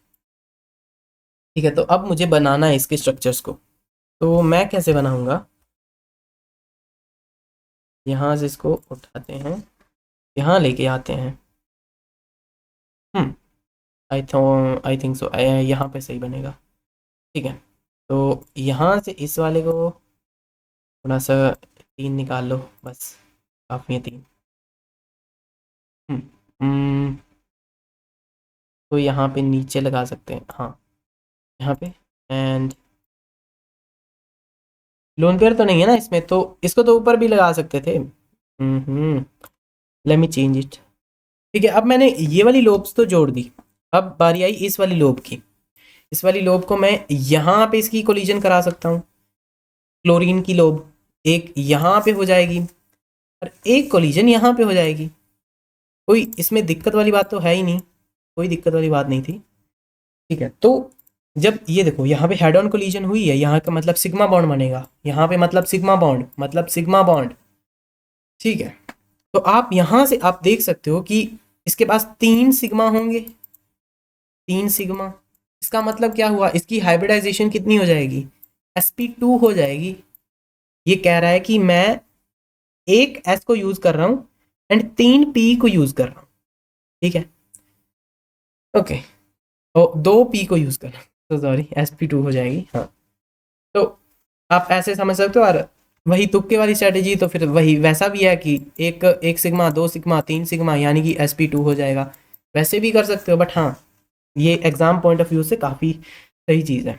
ठीक है, तो अब मुझे बनाना है इसके स्ट्रक्चर्स को। तो मैं कैसे बनाऊंगा, यहाँ से इसको उठाते हैं, यहाँ लेके आते हैं। आई थिंक सो यहाँ पे सही बनेगा। ठीक है, तो यहाँ से इस वाले को थोड़ा सा 3 निकाल लो, बस काफ़ी है 3। तो यहाँ पे नीचे लगा सकते हैं, हाँ यहाँ पे। एंड लोन पेयर तो नहीं है ना इसमें, तो इसको तो ऊपर भी लगा सकते थे। Let me change it. ठीक है, अब मैंने ये वाली लोब्स तो जोड़ दी। अब बारी आई इस वाली लोब की। इस वाली लोब को मैं यहाँ पे इसकी कोलिजन करा सकता हूँ। क्लोरीन की लोब एक यहाँ पे हो जाएगी और एक कोलिजन यहाँ पे हो जाएगी। कोई इसमें दिक्कत वाली बात तो है ही नहीं, कोई दिक्कत वाली बात नहीं थी। ठीक है, तो जब ये देखो यहाँ पे हेड ऑन कोलिजन हुई है, यहाँ का मतलब सिग्मा बॉन्ड बनेगा, यहाँ पे मतलब सिग्मा बॉन्ड। ठीक है, तो आप यहाँ से आप देख सकते हो कि इसके पास 3 सिग्मा होंगे, 3 सिग्मा। इसका मतलब क्या हुआ, इसकी हाइब्रिडाइजेशन कितनी हो जाएगी, sp2 हो जाएगी। ये कह रहा है कि मैं एक s को यूज कर रहा हूँ एंड 3 p को यूज कर रहा हूँ। ठीक है, ओके, तो 2 p को यूज कर रहा हूँ, तो सॉरी sp2 हो जाएगी। हाँ, तो आप ऐसे समझ सकते हो। और वही तुक्के वाली स्ट्रेटेजी तो फिर वही वैसा भी है कि एक सिग्मा, 2 सिग्मा, 3 सिग्मा, यानी कि sp2 हो जाएगा। वैसे भी कर सकते हो, बट हाँ ये एग्जाम पॉइंट ऑफ व्यू से काफ़ी सही चीज़ है।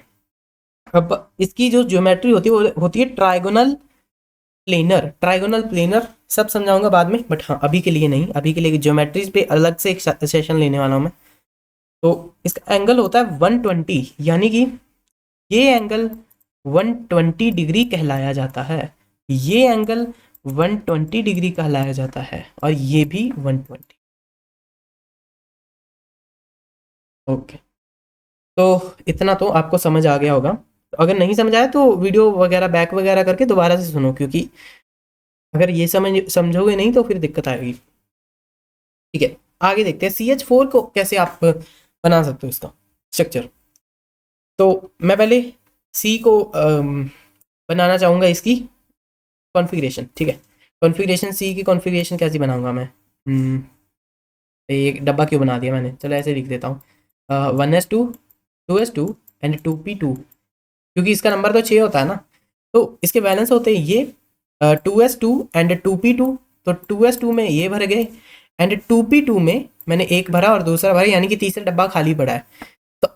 अब इसकी जो ज्योमेट्री होती है वो होती है ट्राइगोनल प्लेनर। सब समझाऊंगा बाद में, बट हाँ अभी के लिए नहीं, अभी के लिए ज्योमेट्रीज पे अलग से एक सेशन लेने वाला हूँ मैं। तो इसका एंगल होता है 120, यानी कि ये एंगल 120 डिग्री कहलाया जाता है, ये एंगल 120 डिग्री कहलाया जाता है, और ये भी 120। ओके, तो इतना तो आपको समझ आ गया होगा। तो अगर नहीं समझ आया तो वीडियो वगैरह बैक वगैरह करके दोबारा से सुनो, क्योंकि अगर ये समझोगे नहीं तो फिर दिक्कत आएगी। ठीक है, आगे देखते हैं CH4 को कैसे आप बना सकते हो इसका स्ट्रक्चर। तो मैं पहले सी को बनाना चाहूँगा इसकी कॉन्फ़िगरेशन, ठीक है। कॉन्फ़िगरेशन सी की कॉन्फ़िगरेशन कैसी बनाऊँगा मैं? एक डब्बा क्यों बना दिया मैंने, चलो ऐसे लिख देता हूँ 1s2 2s2 एंड 2p2, क्योंकि इसका नंबर तो 6 होता है ना, तो इसके बैलेंस होते हैं ये 2s2 एंड 2p2। तो 2s2 में ये भर गए एंड 2p2 में मैंने एक भरा और दूसरा भरा, यानी कि तीसरा डब्बा खाली पड़ा है। तो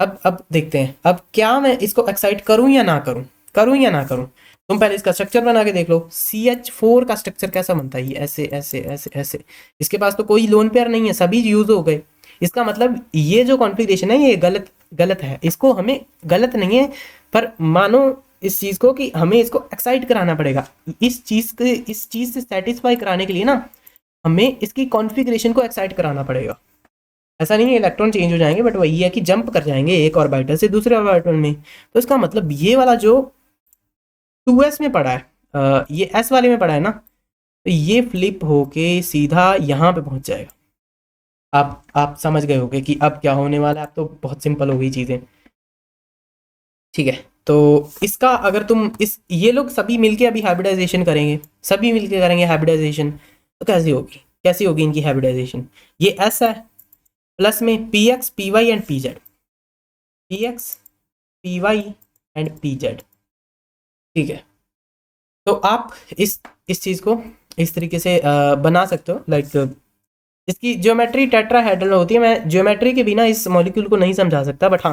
अब देखते हैं, अब क्या मैं इसको एक्साइट करूं या ना करूं, करूं या ना करूं। तुम पहले इसका स्ट्रक्चर बना के देख लो। CH4 का स्ट्रक्चर कैसा बनता है, ये ऐसे ऐसे ऐसे ऐसे। इसके पास तो कोई लोन पेयर नहीं है, सभी यूज हो गए। इसका मतलब ये जो कॉन्फ़िगरेशन है ये गलत गलत है, इसको हमें गलत नहीं है, पर मानो इस चीज़ को कि हमें इसको एक्साइट कराना पड़ेगा। इस चीज़ से सेटिस्फाई कराने के लिए ना हमें इसकी कॉन्फ़िगरेशन को एक्साइट कराना पड़ेगा। ऐसा नहीं है इलेक्ट्रॉन चेंज हो जाएंगे, बट वही है कि जंप कर जाएंगे एक ऑर्बिटल से दूसरे ऑर्बिटल में। तो इसका मतलब ये वाला जो 2s में पड़ा है, ये s वाले में पड़ा है ना, तो ये फ्लिप होके सीधा यहाँ पे पहुंच जाएगा। आप समझ गए होगे कि अब क्या होने वाला है। अब तो बहुत सिंपल हो गई चीज़ें, ठीक है। तो इसका अगर तुम इस ये लोग सभी मिलके अभी हाइब्रिडाइजेशन करेंगे, सभी मिलके करेंगे हाइब्रिडाइजेशन, तो कैसी होगी, कैसी होगी इनकी हाइब्रिडाइजेशन? ये s है, प्लस में px py and pz, px py and pz, ठीक है। तो आप इस चीज़ को इस तरीके से बना सकते हो। लाइक इसकी ज्योमेट्री टेट्राहेड्रल होती है। मैं ज्योमेट्री के बिना इस मॉलिक्यूल को नहीं समझा सकता, बट हाँ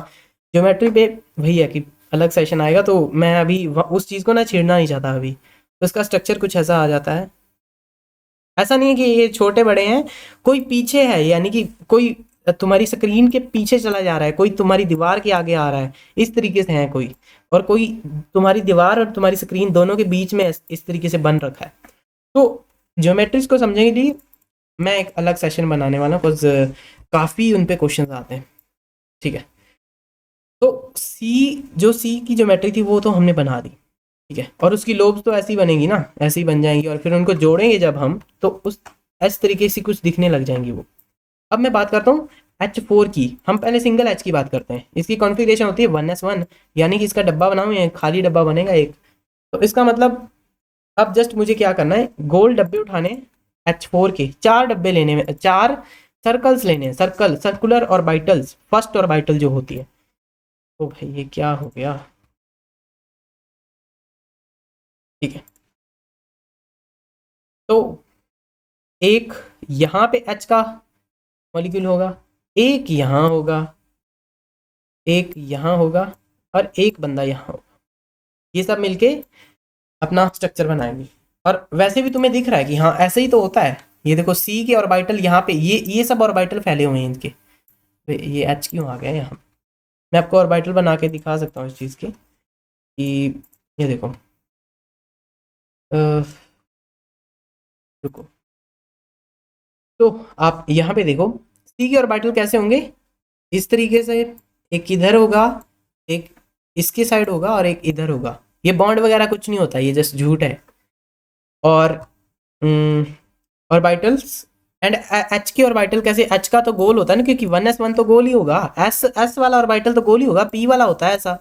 ज्योमेट्री पे वही है कि अलग सेशन आएगा, तो मैं अभी उस चीज़ को ना छेड़ना नहीं चाहता अभी। तो इसका स्ट्रक्चर कुछ ऐसा आ जाता है। ऐसा नहीं है कि ये छोटे बड़े हैं, कोई पीछे है, यानी कि कोई तुम्हारी स्क्रीन के पीछे चला जा रहा है, कोई तुम्हारी दीवार के आगे आ रहा है, इस तरीके से है कोई, और कोई तुम्हारी दीवार और तुम्हारी स्क्रीन दोनों के बीच में इस तरीके से बन रखा है। तो ज्योमेट्रिक्स को समझने के लिए मैं एक अलग सेशन बनाने वाला हूँ, बिकॉज काफ़ी उन पे क्वेश्चन आते हैं, ठीक है। तो सी की ज्योमेट्री थी वो तो हमने बना दी, ठीक है। और उसकी लोब्स तो ऐसी बनेगी ना, ऐसी बन जाएंगी, और फिर उनको जोड़ेंगे जब हम, तो उस इस तरीके से कुछ दिखने लग जाएंगी वो। अब मैं बात करता हूँ H4 की। हम पहले सिंगल H की बात करते हैं। इसकी कॉन्फ़िगरेशन होती है 1s1, यानी कि इसका डब्बा बनाऊँ, खाली डब्बा बनेगा एक। तो इसका मतलब अब जस्ट मुझे क्या करना है, गोल डब्बे उठाने H4 के, 4 डब्बे लेने में, 4 सर्कल्स लेने हैं, सर्कुलर ऑर्बिटल्स, फर्स्ट ऑर्बिटल जो होती है। तो भाई ये क्या हो गया, ठीक है। तो एक यहाँ पे H का मॉलिक्यूल होगा, एक यहाँ होगा, एक यहाँ होगा, और एक बंदा यहाँ होगा। ये सब मिलके अपना स्ट्रक्चर बनाएंगे। और वैसे भी तुम्हें दिख रहा है कि हाँ ऐसे ही तो होता है। ये देखो सी के ऑर्बिटल यहाँ पे, ये सब ऑर्बिटल फैले हुए हैं इनके। ये एच क्यों आ गया यहाँ? मैं आपको ऑर्बिटल बना के दिखा सकता हूँ इस चीज़ की, कि ये देखो, रुको। तो आप यहाँ पे देखो सी के ऑर्बिटल कैसे होंगे, इस तरीके से। एक इधर होगा, एक इसके साइड होगा, और एक इधर होगा। ये बॉन्ड वगैरह कुछ नहीं होता, ये जस्ट झूठ है। और ऑर्बिटल्स एंड एच की ऑर्बिटल कैसे, एच का तो गोल होता है ना, क्योंकि 1s1 तो गोल ही होगा। एस वाला ऑर्बिटल तो गोल ही होगा, पी वाला होता है ऐसा।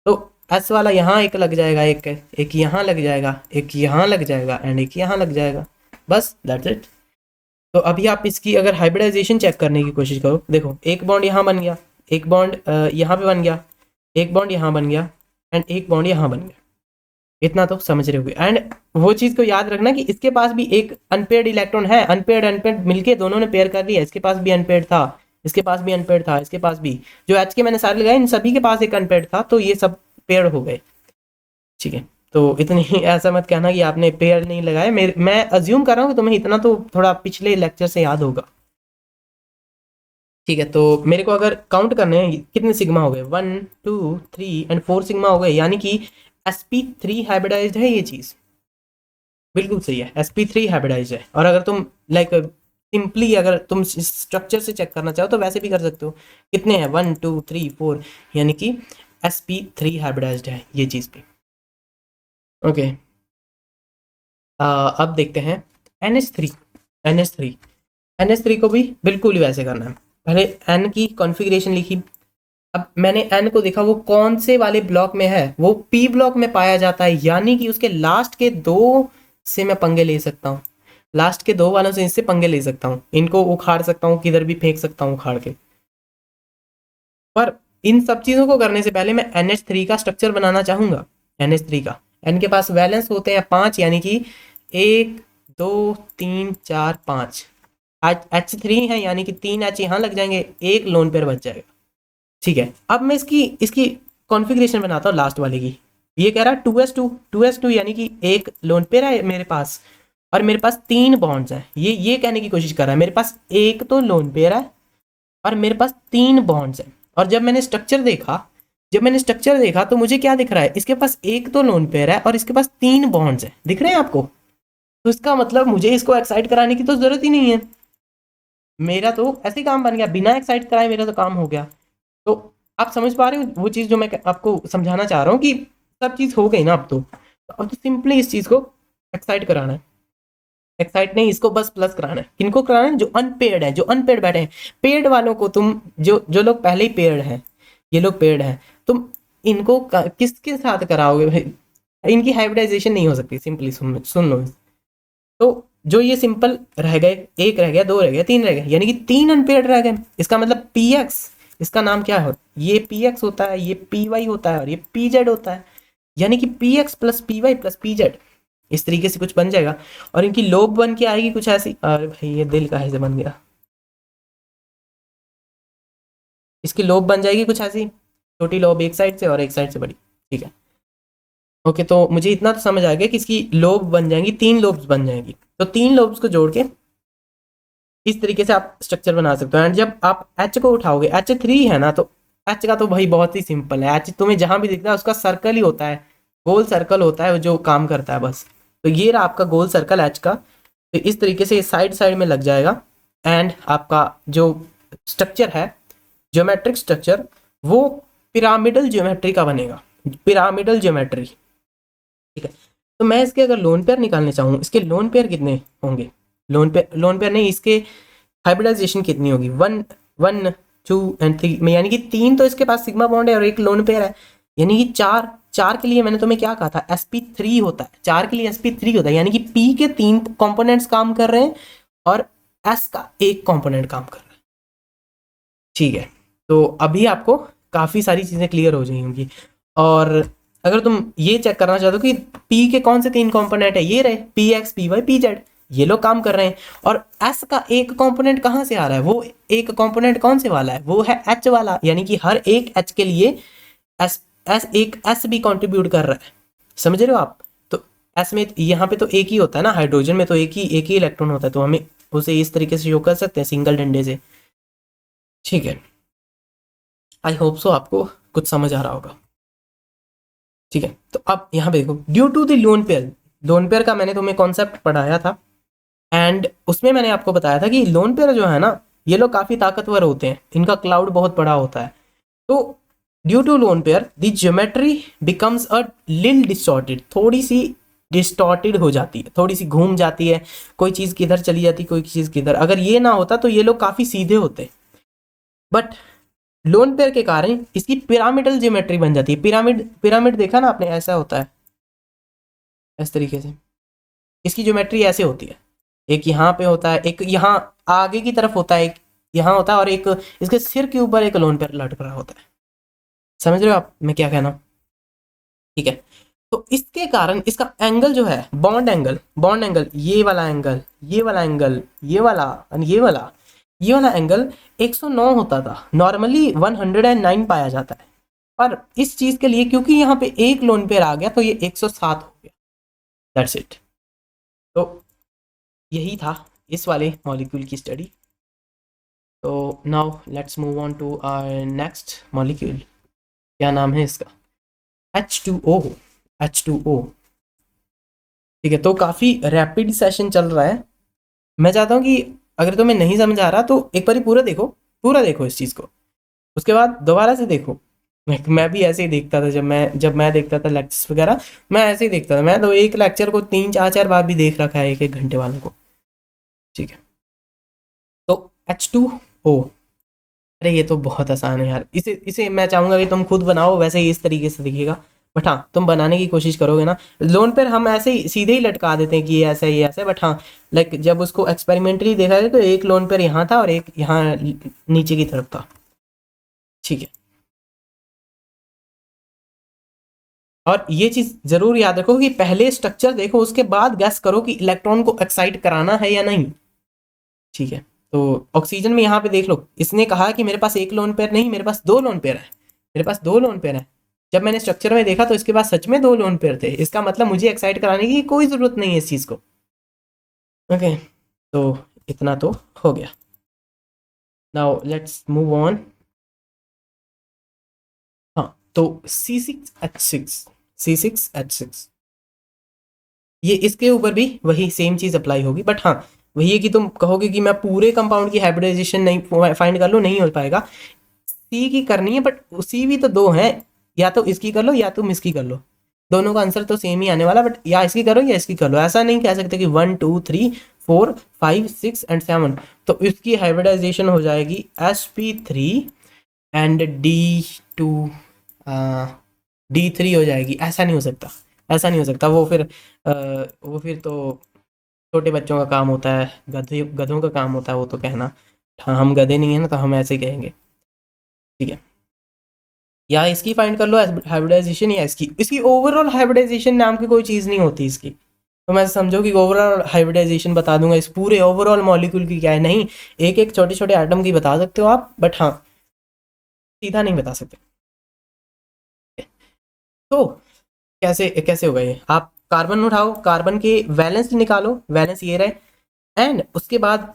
तो एस वाला यहाँ एक लग जाएगा, एक यहाँ लग जाएगा, एक यहाँ लग जाएगा, एंड एक यहाँ लग जाएगा, बस दैट्स इट। तो अभी आप इसकी अगर हाइब्रिडाइजेशन चेक करने की कोशिश करो, देखो एक बॉन्ड यहाँ बन गया, एक बॉन्ड यहाँ पे बन गया, एक बॉन्ड यहाँ बन गया, एंड एक बॉन्ड यहाँ बन गया। इतना तो समझ रहे होगे। एंड वो चीज़ को याद रखना कि इसके पास भी एक अनपेयर्ड इलेक्ट्रॉन है, अनपेयर्ड मिलके दोनों ने पेयर कर लिया। इसके पास भी अनपेयर्ड था, इसके पास भी अनपेयर्ड था, इसके पास भी, जो एच के मैंने सारे लगाए इन सभी के पास एक अनपेयर्ड था, तो ये सब पेयर हो गए, ठीक है। तो इतनी ही ऐसा मत कहना कि आपने पेयर नहीं लगाए। मैं अज्यूम कर रहा हूँ कि तुम्हें इतना तो थोड़ा पिछले लेक्चर से याद होगा, ठीक है। तो मेरे को अगर काउंट करने हैं कितने सिग्मा हो गए, 1 2 3 एंड 4 सिग्मा हो गए, यानी कि sp3 हाइब्रिडाइज्ड है ये चीज़, बिल्कुल सही है, sp3 हाइब्रिडाइज्ड है। और अगर तुम लाइक सिंपली अगर तुम स्ट्रक्चर से चेक करना चाहो तो वैसे भी कर सकते हो। कितने हैं, 1 2 3 4, यानी कि sp3 हाइब्रिडाइज्ड है ये चीज़ भी, ओके। अब देखते हैं NH3। NH3 को भी बिल्कुल ही वैसे करना है। पहले N की कॉन्फ़िगरेशन लिखी। अब मैंने N को देखा वो कौन से वाले ब्लॉक में है, वो P ब्लॉक में पाया जाता है, यानी कि उसके लास्ट के दो से मैं पंगे ले सकता हूँ। लास्ट के दो वालों से इससे पंगे ले सकता हूँ, इनको उखाड़ सकता हूँ, किधर भी फेंक सकता हूँ उखाड़ के। पर इन सब चीज़ों को करने से पहले मैं NH3 का स्ट्रक्चर बनाना चाहूँगा। NH3 का N के पास वैलेंस होते हैं 5, यानी कि 1 2 3 4 5। आज H3 है, यानी कि 3 H यहाँ लग जाएंगे, एक लोन पेयर बच जाएगा। ठीक है, अब मैं इसकी इसकी कॉन्फ़िगरेशन बनाता हूँ लास्ट वाले की। ये कह रहा है 2s2 यानी कि एक लोन पेयर है मेरे पास, और मेरे पास 3 बॉन्ड्स हैं। ये कहने की कोशिश कर रहा है मेरे पास एक तो लोन पेयर है और मेरे पास 3 बॉन्ड्स हैं। और जब मैंने स्ट्रक्चर देखा तो मुझे क्या दिख रहा है, इसके पास एक तो लोन पेयर है और इसके पास 3 बॉन्ड्स हैं। दिख रहे हैं आपको? तो इसका मतलब मुझे इसको एक्साइट कराने की तो ज़रूरत ही नहीं है। मेरा तो ऐसे ही काम बन गया, बिना एक्साइट कराए मेरा तो काम हो गया। तो आप समझ पा रहे हो वो चीज़ जो मैं आपको समझाना चाह रहा हूँ, कि सब चीज़ हो गई ना अब अब तो सिंपली इस चीज़ को एक्साइट कराना है। एक्साइट नहीं, इसको बस प्लस कराना है। किनको कराना है? जो अनपेड है, जो अनपेड बैठे हैं। पेड वालों को तुम, जो जो लोग पहले ही पेड हैं, ये लोग पेड हैं, तुम इनको किसके साथ कराओगे भाई? इनकी हाइब्रिडाइजेशन नहीं हो सकती। सिंपली सुन लो। तो जो ये सिंपल रह गए, एक रह गया, दो रह गया, तीन रह गए, यानी कि 3 अनपेड रह गए। इसका मतलब PX, इसका नाम क्या है? ये PX होता है, ये PY होता है और ये PZ होता है। यानी कि PX plus PY plus PZ, इस तरीके से कुछ बन जाएगा। और इनकी लोब बन के आएगी कुछ ऐसी। अरे भाई ये दिल का ऐसे बन गया। इसकी लोब बन जाएगी कुछ ऐसी, छोटी लोब एक साइड से और एक साइड से बड़ी। ठीक है, ओके। तो मुझे इतना तो समझ आ गया कि इसकी लोब बन जाएंगी, 3 लोब्स बन जाएंगी। तो 3 लोब्स को जोड़ के इस तरीके से आप स्ट्रक्चर बना सकते हो। एंड जब आप H को उठाओगे, H3 है ना, तो H का तो भाई बहुत ही सिंपल है। H तुम्हें जहां भी दिखता है उसका सर्कल ही होता है, गोल सर्कल होता है जो काम करता है बस। तो ये रहा आपका गोल सर्कल H का। तो इस तरीके से साइड साइड में लग जाएगा। एंड आपका जो स्ट्रक्चर है, ज्योमेट्रिक स्ट्रक्चर, वो पिरामिडल ज्योमेट्री का बनेगा। Pyramidal geometry. ठीक है, तो मैं इसके अगर लोन पेयर निकालने चाहूँ, इसके लोन पेयर कितने होंगे? लोन पेयर नहीं, इसके हाइब्रिडाइजेशन कितनी होगी? 1 1 2 एंड 3 में, यानी कि 3 तो इसके पास सिग्मा बॉन्ड है और एक लोन पेयर है, यानी कि 4। 4 के लिए मैंने तुम्हें क्या कहा था? sp3 होता है। 4 के लिए sp3 होता है, यानी कि p के 3 कंपोनेंट्स काम कर रहे हैं और s का एक कंपोनेंट काम कर रहा है। ठीक है, तो अभी आपको काफ़ी सारी चीज़ें क्लियर हो जाएंगी। और अगर तुम ये चेक करना चाहते हो कि p के कौन से 3 कंपोनेंट है, ये रहे px py pz, ये लोग काम कर रहे हैं। और s का एक कंपोनेंट कहाँ से आ रहा है? वो एक कंपोनेंट कौन से वाला है? वो है h वाला, यानी कि हर एक h के लिए एक s भी कंट्रीब्यूट कर रहा है। समझ रहे हो आप? तो s में यहाँ पे तो एक ही होता है ना, हाइड्रोजन में तो एक ही इलेक्ट्रॉन होता है, तो हमें उसे इस तरीके से शो कर सकते हैं सिंगल डंडे से। ठीक है, आई होप सो आपको कुछ समझ आ रहा होगा। ठीक है, तो अब यहाँ पे देखो, due to the lone pair का मैंने तुम्हें कॉन्सेप्ट पढ़ाया था। एंड उसमें मैंने आपको बताया था कि लोन पेयर जो है ना, ये लोग काफ़ी ताकतवर होते हैं, इनका क्लाउड बहुत बड़ा होता है। तो due to lone pair the geometry becomes a lil distorted, थोड़ी सी डिस्टॉर्टेड हो जाती है, थोड़ी सी घूम जाती है, कोई चीज़ किधर चली जाती, कोई चीज़ किधर। अगर ये ना होता तो ये लोग काफ़ी सीधे होते। बट लोन पेयर के कारण इसकी पिरामिडल ज्योमेट्री बन जाती है। पिरामिड पिरामिड देखा ना आपने, ऐसा होता है इस तरीके से। इसकी ज्योमेट्री ऐसे होती है, एक यहाँ पे होता है, एक यहाँ आगे की तरफ होता है, एक यहाँ होता है, और एक इसके सिर के ऊपर एक लोन पेयर लटक रहा होता है। समझ रहे हो आप मैं क्या कहना? ठीक है, तो इसके कारण इसका एंगल जो है, बॉन्ड एंगल, ये वाला एंगल, ये वाला एंगल, ये वाला और ये वाला एंगल 109 होता था। नॉर्मली 109 पाया जाता है, पर इस चीज के लिए क्योंकि यहाँ पे एक लोन पेयर आ गया तो ये 107 हो गया। That's it. तो यही था इस वाले मॉलिक्यूल की स्टडी। तो now let's move on to our next molecule. क्या नाम है इसका? H2O। H2O। ठीक है, तो काफ़ी रैपिड सेशन चल रहा है। मैं चाहता हूँ कि अगर तुम्हें नहीं समझ आ रहा तो एक बार पूरा देखो इस चीज़ को, उसके बाद दोबारा से देखो। मैं भी ऐसे ही देखता था, जब मैं देखता था लेक्चर्स वगैरह, मैं ऐसे ही देखता था। मैं तो एक लेक्चर को 3 4 4 बार भी देख रखा है, एक एक घंटे वालों को। ठीक है। H2O। अरे ये तो बहुत आसान है यार, इसे इसे मैं चाहूंगा कि तुम खुद बनाओ, वैसे ही इस तरीके से दिखेगा, बट हाँ तुम बनाने की कोशिश करोगे ना। लोन पर हम ऐसे ही सीधे ही लटका देते हैं कि ये ऐसा है ये ऐसा है, बट हाँ लाइक जब उसको एक्सपेरिमेंटली देखा गया तो एक लोन पर यहाँ था और एक यहाँ नीचे की तरफ था। ठीक है, और ये चीज जरूर याद रखो कि पहले स्ट्रक्चर देखो उसके बाद गैस करो कि इलेक्ट्रॉन को एक्साइट कराना है या नहीं। ठीक है, तो ऑक्सीजन में यहाँ पे देख लो, इसने कहा कि मेरे पास एक लोन पेयर नहीं, मेरे पास दो लोन पेयर है, मेरे पास दो लोन पेयर है। जब मैंने स्ट्रक्चर में देखा तो इसके पास सच में दो लोन पेयर थे, इसका मतलब मुझे एक्साइट कराने की कोई जरूरत नहीं है इस चीज को। ओके, तो इतना तो हो गया। Now let's move on. हाँ, तो C6H6, C6H6, ये इसके ऊपर भी वही सेम चीज अप्लाई होगी, बट हाँ वही है कि तुम कहोगे कि मैं पूरे कंपाउंड की हाइब्रिडाइजेशन नहीं फाइंड कर लूँ, नहीं हो पाएगा। सी की करनी है, बट सी भी तो दो हैं, या तो इसकी कर लो या तुम इसकी कर लो, दोनों का आंसर तो सेम ही आने वाला, बट या इसकी करो या इसकी कर लो। ऐसा नहीं कह सकते कि 1 2 3 4 5 6 एंड 7, तो इसकी हाइब्रिडाइजेशन हो जाएगी sp3 एंड D2, D3 हो जाएगी। ऐसा नहीं हो सकता, ऐसा नहीं हो सकता, वो फिर तो छोटे बच्चों का काम होता है, गधों का काम होता है वो तो कहना। हाँ हम गधे नहीं है ना, तो हम ऐसे ही कहेंगे। ठीक है, या इसकी फाइंड कर लो हाइब्रिडाइजेशन, या इसकी, इसकी ओवरऑल हाइब्रिडाइजेशन नाम की कोई चीज़ नहीं होती इसकी। तो मैं समझो कि ओवरऑल हाइब्रिडाइजेशन बता दूंगा, इस पूरे ओवरऑल मॉलिक्यूल की क्या है, नहीं एक एक छोटे छोटे एटम की बता सकते हो आप, बट हाँ सीधा नहीं बता सकते। तो कैसे कैसे होगा ये, आप कार्बन उठाओ, कार्बन के वैलेंस निकालो, वैलेंस ये रहे, एंड उसके बाद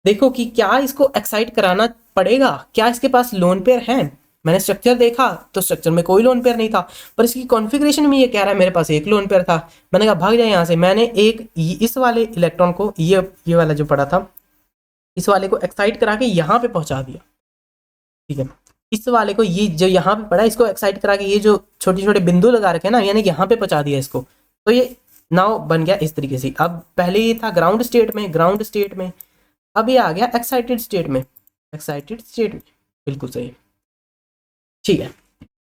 देखो कि क्या इसको एक्साइट कराना पड़ेगा, क्या इसके पास लोन पेयर है। मैंने स्ट्रक्चर देखा तो स्ट्रक्चर में कोई लोन पेयर नहीं था, पर इसकी कॉन्फ़िगरेशन में ये कह रहा है मेरे पास एक लोन पेयर था। मैंने कहा भाग जाए यहाँ से, मैंने एक इस वाले इलेक्ट्रॉन को, ये वाला जो पड़ा था, इस वाले को एक्साइट करा के यहाँ पे पहुंचा दिया। ठीक है, इस वाले को, ये जो यहाँ पे पड़ा है, इसको एक्साइट करा के ये जो छोटे छोटे बिंदु लगा रखे हैं ना, यानी कि यहाँ पे पहुंचा दिया इसको, तो ये नाउ बन गया इस तरीके से। अब पहले ये था ग्राउंड स्टेट में, ग्राउंड स्टेट में, अब ये आ गया एक्साइटेड स्टेट में, एक्साइटेड स्टेट में, बिल्कुल सही। ठीक है,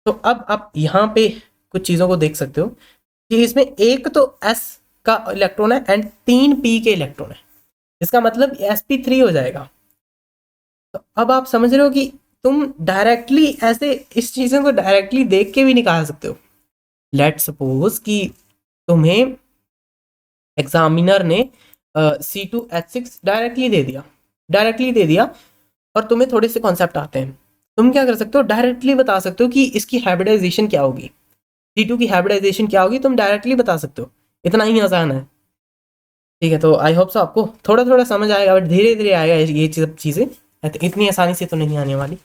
तो अब आप यहाँ पे कुछ चीज़ों को देख सकते हो कि इसमें एक तो S का इलेक्ट्रॉन है एंड 3 P के इलेक्ट्रॉन है, इसका मतलब sp3 हो जाएगा। तो अब आप समझ रहे हो कि तुम डायरेक्टली ऐसे इस चीज़ों को डायरेक्टली देख के भी निकाल सकते हो। लेट सपोज कि तुम्हें एग्जामिनर ने C2H6 डायरेक्टली दे दिया, डायरेक्टली दे दिया, और तुम्हें थोड़े से कॉन्सेप्ट आते हैं, तुम क्या कर सकते हो, डायरेक्टली बता सकते हो कि इसकी हाइब्रिडाइजेशन क्या होगी, C2 की हाइब्रिडाइजेशन क्या होगी, तुम डायरेक्टली बता सकते हो, इतना ही आसान है। ठीक है, तो आई होप सो आपको थोड़ा थोड़ा समझ आएगा, बट धीरे धीरे आएगा ये चीज़ें, इतनी आसानी से तो नहीं आने वाली,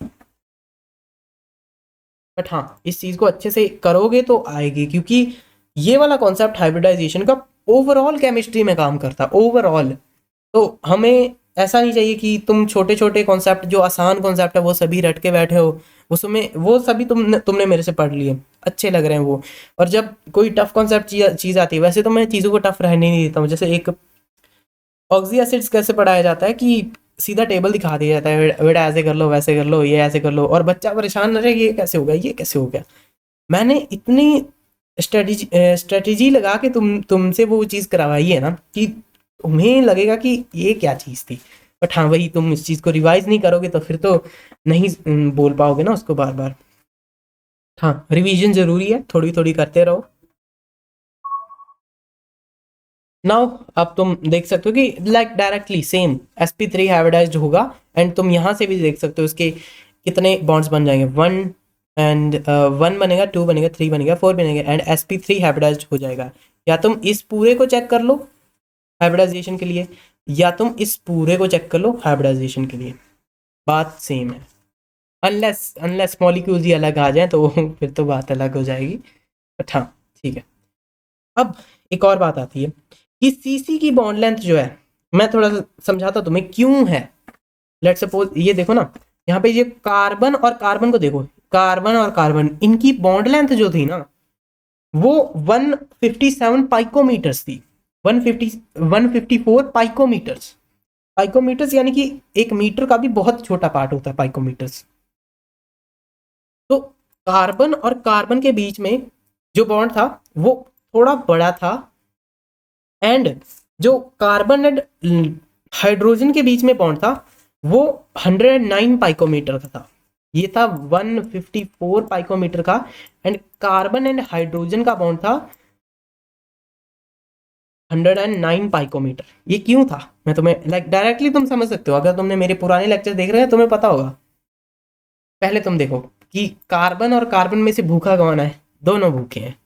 बट हाँ इस चीज़ को अच्छे से करोगे तो आएगी, क्योंकि ये वाला कॉन्सेप्ट हाइब्रिडाइजेशन का ओवरऑल केमिस्ट्री में काम करता है, ओवरऑल। तो हमें ऐसा नहीं चाहिए कि तुम छोटे छोटे कॉन्सेप्ट, जो आसान कॉन्सेप्ट है वो सभी रट के बैठे हो, उसमें वो सभी तुमने मेरे से पढ़ लिए, अच्छे लग रहे हैं वो, और जब कोई टफ कॉन्सेप्ट चीज़ आती है, वैसे तो मैं चीज़ों को टफ रहने नहीं देता हूँ। जैसे एक ऑक्सी एसिड्स कैसे पढ़ाया जाता है कि सीधा टेबल दिखा दिया जाता है, बेटा ऐसे कर लो वैसे कर लो ये ऐसे कर लो, और बच्चा परेशान रहे ये कैसे हो गया ये कैसे हो गया। मैंने इतनी स्ट्रेटेजी लगा के तुमसे वो चीज़ करवाई है ना कि तुम्हें लगेगा कि ये क्या चीज़ थी, बट हाँ वही तुम इस चीज़ को रिवाइज नहीं करोगे तो फिर तो नहीं बोल पाओगे ना उसको बार बार। हाँ रिवीजन ज़रूरी है, थोड़ी थोड़ी करते रहो। नाउ अब तुम देख सकते हो कि like directly same sp3 hybridised होगा, एंड तुम यहाँ से भी देख सकते हो इसके कितने बॉन्ड्स बन जाएंगे, 1 बनेगा, 2 बनेगा, 3 बनेगा, 4 बनेगा, एंड sp3 हाइब्रिडाइज्ड हो जाएगा। या तुम इस पूरे को चेक कर लो हाइब्रिडाइजेशन के लिए, या तुम इस पूरे को चेक कर लो हाइब्रिडाइजेशन के लिए, बात सेम है, अनलेस अनलेस मॉलिक्यूल्स ही अलग आ जाए तो फिर तो बात अलग हो जाएगी, बट हाँ ठीक है। अब एक और बात आती है कि सीसी की बॉन्ड लेंथ जो है, मैं थोड़ा सा समझाता हूं तुम्हें क्यों है। लेट सपोज ये देखो ना, यहाँ पे ये कार्बन और कार्बन को देखो, कार्बन और कार्बन, इनकी बॉन्ड लेंथ जो थी ना वो 157 पाइकोमीटर्स थी, 154 पाइकोमीटर्स। पाइकोमीटर्स यानी कि एक मीटर का भी बहुत छोटा पार्ट होता है पाइकोमीटर्स। तो कार्बन और कार्बन के बीच में जो बॉन्ड था वो थोड़ा बड़ा था, एंड जो कार्बन एंड हाइड्रोजन के बीच में बॉन्ड था वो 109 पाइकोमीटर का था। ये था 154 पाइकोमीटर का, एंड कार्बन एंड हाइड्रोजन का बॉन्ड था 109 पाइकोमीटर। ये क्यों था मैं तुम्हें डायरेक्टली तुम समझ सकते हो, अगर तुमने मेरे पुराने लेक्चर देख रहे हैं तुम्हें पता होगा। पहले तुम देखो कि कार्बन और कार्बन में से भूखा कौन है, दोनों भूखे हैं,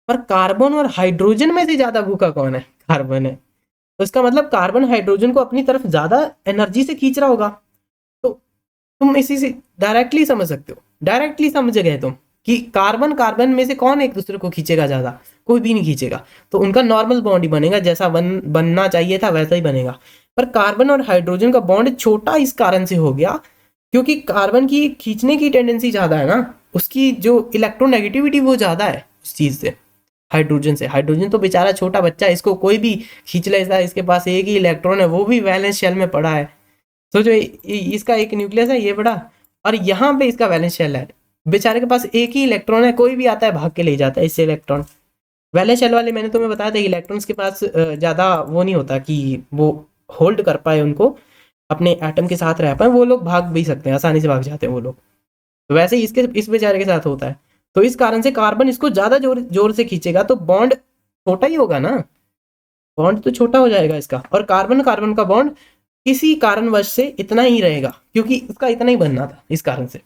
पर कार्बन और हाइड्रोजन में से ज्यादा भूखा कौन है, कार्बन है। तो इसका मतलब कार्बन हाइड्रोजन को अपनी तरफ ज्यादा एनर्जी से खींच रहा होगा। तो तुम इसी से डायरेक्टली समझ सकते हो, डायरेक्टली समझ गए तुम कि कार्बन कार्बन में से कौन एक दूसरे को खींचेगा ज्यादा, कोई भी नहीं खींचेगा। तो उनका नॉर्मल बॉन्ड ही बनेगा, जैसा बनना चाहिए था वैसा ही बनेगा। पर कार्बन और हाइड्रोजन का बॉन्ड छोटा इस कारण से हो गया क्योंकि कार्बन की खींचने की टेंडेंसी ज्यादा है ना, उसकी जो इलेक्ट्रोनेगेटिविटी वो ज्यादा है उस चीज से, हाइड्रोजन से। हाइड्रोजन तो बेचारा छोटा बच्चा है, इसको कोई भी खींच लेता है, इसके पास एक ही इलेक्ट्रॉन है, वो भी वैलेंस शेल में पड़ा है। तो जो इसका एक न्यूक्लियस है ये बड़ा, और यहाँ पे इसका वैलेंस शेल है, बेचारे के पास एक ही इलेक्ट्रॉन है, कोई भी आता है भाग के ले जाता है इससे इलेक्ट्रॉन। वैलेंस शेल वाले मैंने तुम्हें बताया था इलेक्ट्रॉन्स के पास ज़्यादा वो नहीं होता कि वो होल्ड कर पाए उनको, अपने एटम के साथ रह पाए, वो लोग भाग भी सकते हैं, आसानी से भाग जाते हैं वो लोग। तो वैसे ही इसके इस बेचारे के साथ होता है। तो इस कारण से कार्बन इसको ज़्यादा जोर जोर से खींचेगा तो बॉन्ड छोटा ही होगा ना, बॉन्ड तो छोटा हो जाएगा इसका। और कार्बन कार्बन का बॉन्ड किसी कारणवश से इतना ही रहेगा क्योंकि इसका इतना ही बनना था, इस कारण से।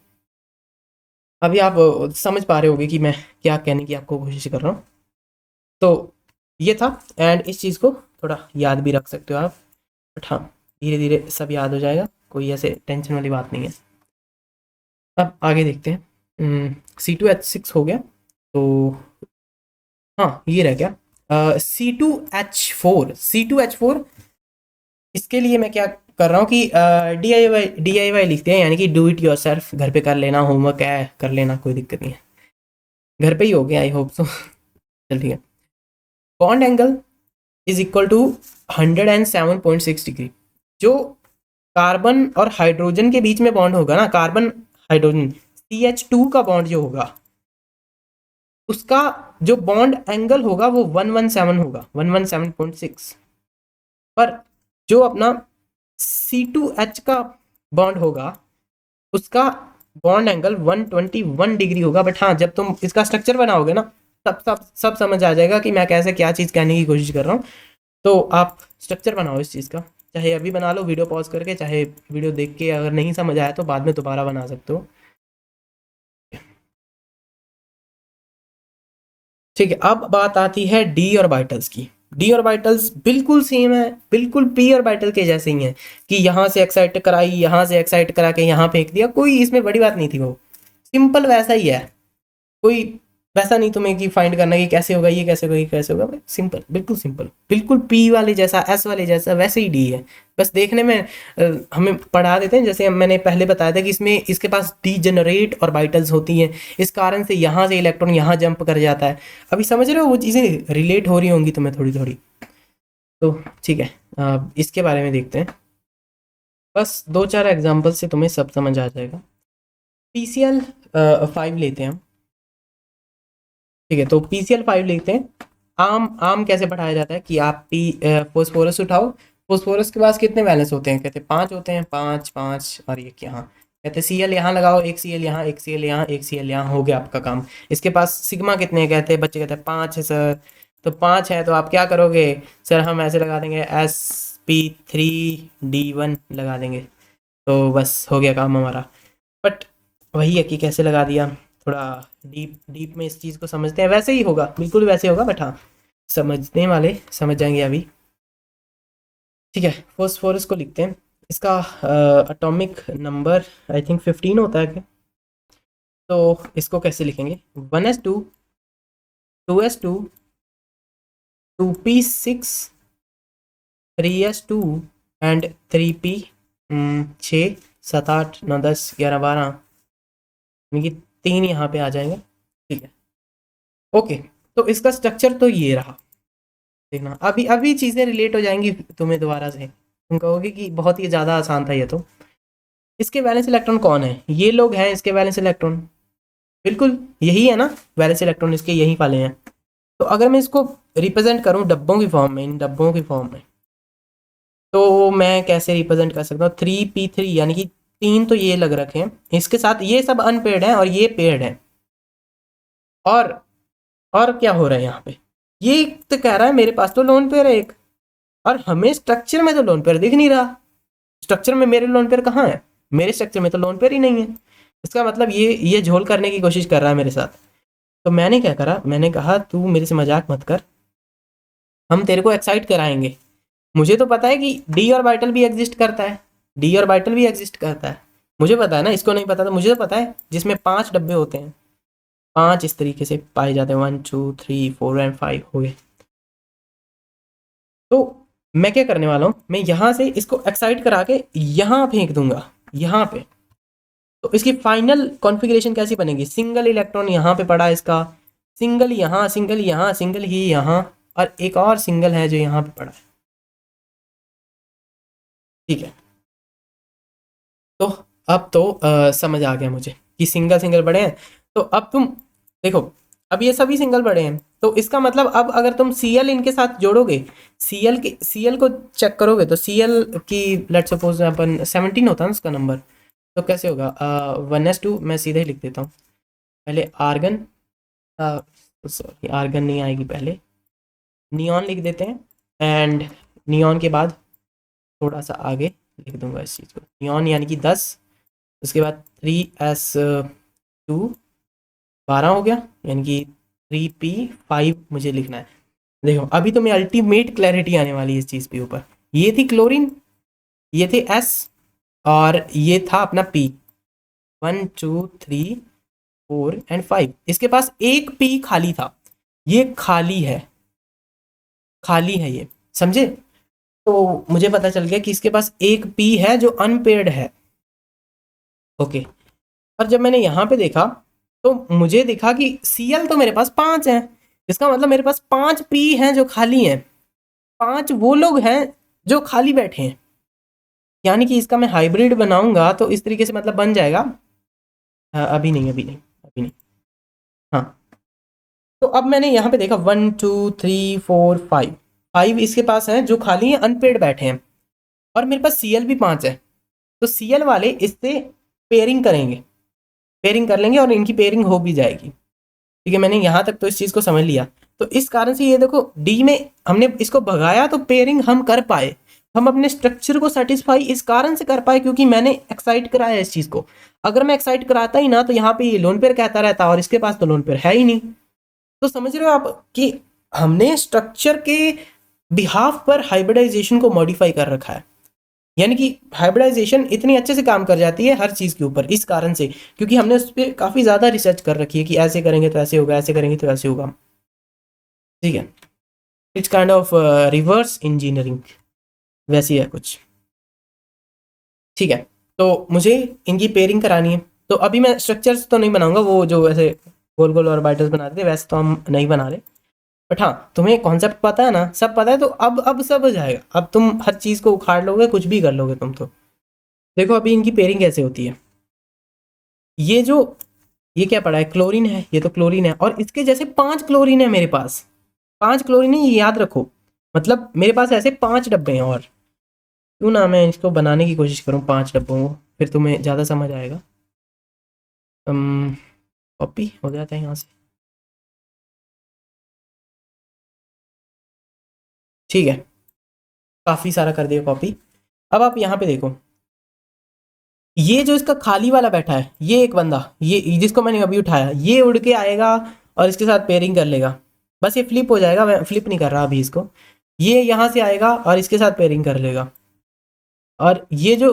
अभी आप समझ पा रहे होगे कि मैं क्या कहने की आपको कोशिश कर रहा हूँ। तो ये था, एंड इस चीज़ को थोड़ा याद भी रख सकते हो आप, बट हाँ धीरे धीरे सब याद हो जाएगा, कोई ऐसे टेंशन वाली बात नहीं है। अब आगे देखते हैं। C2H6 हो गया, तो हाँ ये रह गया C2H4। इसके लिए मैं क्या कर रहा हूँ कि DIY लिखते हैं, यानी कि डू इट योर सेल्फ, घर पे कर लेना, होमवर्क है कर लेना, कोई दिक्कत नहीं है, घर पे ही हो गया आई होप सो। चल ठीक है। Bond angle is equal to 107.6 degree. जो कार्बन और हाइड्रोजन के बीच में बॉन्ड होगा ना, कार्बन हाइड्रोजन CH2 का बॉन्ड जो होगा उसका जो बॉन्ड एंगल होगा वो 117 होगा, 117.6। पर जो अपना C2H का बॉन्ड होगा उसका बॉन्ड एंगल 121 डिग्री होगा। बट हाँ जब तुम इसका स्ट्रक्चर बनाओगे ना तब सब समझ आ जाएगा कि मैं कैसे क्या चीज़ कहने की कोशिश कर रहा हूँ। तो आप स्ट्रक्चर बनाओ इस चीज़ का, चाहे अभी बना लो वीडियो पॉज करके, चाहे वीडियो देख के, अगर नहीं समझ आया तो बाद में दोबारा बना सकते हो। ठीक है, अब बात आती है डी ऑर्बिटल्स की। डी ऑर्बिटल्स बिल्कुल सेम है, बिल्कुल पी ऑर्बिटल के जैसे ही हैं कि यहाँ से एक्साइट कराई, यहाँ से एक्साइट करा के यहाँ फेंक दिया, कोई इसमें बड़ी बात नहीं थी, वो सिंपल वैसा ही है। कोई वैसा नहीं तुम्हें कि फाइंड करना कि कैसे होगा, ये कैसे होगा, ये कैसे होगा, सिंपल, बिल्कुल सिंपल, बिल्कुल पी वाले जैसा, एस वाले जैसा, वैसे ही डी है। बस देखने में हमें पढ़ा देते हैं, जैसे मैंने पहले बताया था कि इसमें इसके पास डीजेनरेट ऑर्बिटल्स होती हैं, इस कारण से यहाँ से इलेक्ट्रॉन यहाँ जंप कर जाता है। अभी समझ रहे हो, वो चीज़ें रिलेट हो रही होंगी तुम्हें थोड़ी थोड़ी। तो ठीक है, इसके बारे में देखते हैं, बस 2-4 एग्जाम्पल से तुम्हें सब समझ आ जाएगा। PCl 5 लेते हैं हम। ठीक है, तो PCl5 लेते हैं। आम आम कैसे पढ़ाया जाता है कि आप फोस्फोरस उठाओ, फोस्फोरस के पास कितने वैलेंस होते हैं, कहते हैं 5 होते हैं, 5 5, और ये यहाँ कहते हैं Cl यहाँ लगाओ, एक Cl यहाँ, एक Cl यहाँ, एक Cl यहाँ, हो गया आपका काम। इसके पास सिग्मा कितने हैं, कहते हैं बच्चे कहते हैं 5 है सर। तो 5 है तो आप क्या करोगे सर, हम ऐसे लगा देंगे sp3d1 लगा देंगे, तो बस हो गया काम हमारा। बट वही है कि कैसे लगा दिया, थोड़ा डीप डीप में इस चीज़ को समझते हैं, वैसे ही होगा, बिल्कुल वैसे होगा, बट हाँ समझने वाले समझ जाएंगे अभी। ठीक है, फोस्फोरस को लिखते हैं, इसका एटॉमिक नंबर आई थिंक 15 होता है क्या, तो इसको कैसे लिखेंगे, 1s2 2s2 2p6 3s2 and 3p 6 7 8 9 10 11 12, यानी कि 3 यहाँ पे आ जाएंगे। ठीक है, ओके। तो इसका स्ट्रक्चर तो ये रहा, देखना अभी अभी चीज़ें रिलेट हो जाएंगी तुम्हें दोबारा से। तुम कहोगे कि बहुत ही ज़्यादा आसान था ये तो। इसके वैलेंस इलेक्ट्रॉन कौन है? ये लोग हैं इसके वैलेंस इलेक्ट्रॉन, बिल्कुल यही है ना, वैलेंस इलेक्ट्रॉन इसके यही वाले हैं। तो अगर मैं इसको रिप्रेजेंट करूं डब्बों की फॉर्म में, इन डब्बों की फॉर्म में, तो मैं कैसे रिप्रेजेंट कर सकता हूँ? 3p3, यानी कि 3 तो ये लग रखे हैं, इसके साथ ये सब अनपेड हैं और ये पेड हैं। और क्या हो रहा है यहाँ पे? ये तो कह रहा है मेरे पास तो लोन पेयर है एक, और हमें स्ट्रक्चर में तो लोन पेयर दिख नहीं रहा। स्ट्रक्चर में मेरे लोन पेयर कहाँ है? मेरे स्ट्रक्चर में तो लोन पेयर ही नहीं है। इसका मतलब ये झोल करने की कोशिश कर रहा है मेरे साथ। तो मैंने क्या करा, मैंने कहा तू मेरे से मजाक मत कर, हम तेरे को एक्साइट कराएंगे। मुझे तो पता है कि डी ऑर्बिटल भी एग्जिस्ट करता है, डी ऑर्बिटल भी एग्जिस्ट करता है, मुझे पता है ना, इसको नहीं पता था, मुझे तो पता है, जिसमें 5 डब्बे होते हैं, 5 इस तरीके से पाए जाते हैं, 1 2 3 4 एंड 5 हो गए। तो मैं क्या करने वाला हूँ, मैं यहाँ से इसको एक्साइट करा के यहाँ फेंक दूंगा, यहाँ पे। तो इसकी फाइनल कॉन्फ़िगरेशन कैसी बनेगी? सिंगल इलेक्ट्रॉन यहाँ पे पड़ा है इसका, सिंगल यहाँ, सिंगल यहाँ, सिंगल ही यहाँ, और एक और सिंगल है जो यहाँ पे पड़ा है। ठीक है, तो अब तो समझ आ गया मुझे कि सिंगल सिंगल बड़े हैं। तो अब तुम देखो, अब ये सभी सिंगल बड़े हैं, तो इसका मतलब अब अगर तुम Cl इनके साथ जोड़ोगे, Cl को चेक करोगे, तो Cl की लेट्स सपोज अपन 17 होता है ना उसका नंबर, तो कैसे होगा? 1s2, मैं सीधे ही लिख देता हूँ। पहले आर्गन, सॉरी आर्गन नहीं आएगी, पहले नियॉन लिख देते हैं, एंड नियॉन के बाद थोड़ा सा आगे लिख दूंगा इस चीज़ को, नियॉन यानी कि 10, उसके बाद 3s2 12 हो गया, यानी कि 3p5 मुझे लिखना है। देखो अभी तो मैं अल्टीमेट क्लैरिटी आने वाली है इस चीज़ के ऊपर। ये थी क्लोरीन, ये थे s, और ये था अपना p, 1 2 3 4 एंड 5। इसके पास एक p खाली था, ये खाली है, खाली है ये, समझे? तो मुझे पता चल गया कि इसके पास एक p है जो अनपेयर्ड है। ओके, और जब मैंने यहाँ पे देखा तो मुझे दिखा कि Cl तो मेरे पास 5 हैं, इसका मतलब मेरे पास 5 p हैं जो खाली हैं, 5 वो लोग हैं जो खाली बैठे हैं। यानी कि इसका मैं हाइब्रिड बनाऊंगा तो इस तरीके से मतलब बन जाएगा। अभी नहीं, अभी नहीं, अभी नहीं। हाँ, तो अब मैंने यहाँ पे देखा 1 2 3 4 5, 5 इसके पास हैं जो खाली हैं, अनपेड बैठे हैं, और मेरे पास Cl भी 5 है। तो Cl वाले इससे पेयरिंग करेंगे, पेयरिंग कर लेंगे और इनकी पेयरिंग हो भी जाएगी। ठीक है, मैंने यहाँ तक तो इस चीज़ को समझ लिया। तो इस कारण से ये देखो, डी में हमने इसको भगाया तो पेयरिंग हम कर पाए, हम अपने स्ट्रक्चर को सेटिस्फाई इस कारण से कर पाए क्योंकि मैंने एक्साइट कराया इस चीज़ को। अगर मैं एक्साइट कराता ही ना तो यहाँ पे ये लोन पेयर कहता रहता, और इसके पास तो लोन पेयर है ही नहीं। तो समझ रहे हो आप कि हमने स्ट्रक्चर के बिहाफ पर हाइब्रिडाइजेशन को मॉडिफाई कर रखा है। यानी कि हाइब्रिडाइजेशन इतनी अच्छे से काम कर जाती है हर चीज़ के ऊपर इस कारण से, क्योंकि हमने उस पर काफ़ी ज़्यादा रिसर्च कर रखी है कि ऐसे करेंगे तो ऐसे होगा, ऐसे करेंगे तो ऐसे होगा। ठीक है, it's kind of reverse engineering, वैसी है कुछ। ठीक है, तो मुझे इनकी पेयरिंग करानी है। तो अभी मैं स्ट्रक्चर्स तो नहीं बनाऊंगा, वो जो वैसे गोल गोल ऑर्बिटल्स बनाते थे वैसे तो हम नहीं बना रहे, बट हाँ तुम्हें कॉन्सेप्ट पता है ना, सब पता है, तो अब सब हो जाएगा। अब तुम हर चीज़ को उखाड़ लोगे, कुछ भी कर लोगे तुम। तो देखो अभी इनकी पेयरिंग कैसे होती है। ये जो ये क्या पड़ा है, क्लोरीन है, ये तो क्लोरीन है, और इसके जैसे 5 क्लोरीन है मेरे पास, 5 क्लोरीन है, ये याद रखो। मतलब मेरे पास ऐसे 5 डब्बे हैं, और क्यों ना मैं इसको बनाने की कोशिश करूँ 5 डब्बों को, फिर तुम्हें ज़्यादा समझ आएगा। कॉपी हो जाता है यहाँ से। ठीक है, काफ़ी सारा कर दिया कॉपी। अब आप यहाँ पे देखो, ये जो इसका खाली वाला बैठा है, ये एक बंदा, ये जिसको मैंने अभी उठाया, ये उड़ के आएगा और इसके साथ पेयरिंग कर लेगा। बस ये फ्लिप हो जाएगा, मैं फ्लिप नहीं कर रहा अभी इसको। ये यहाँ से आएगा और इसके साथ पेयरिंग कर लेगा, और ये जो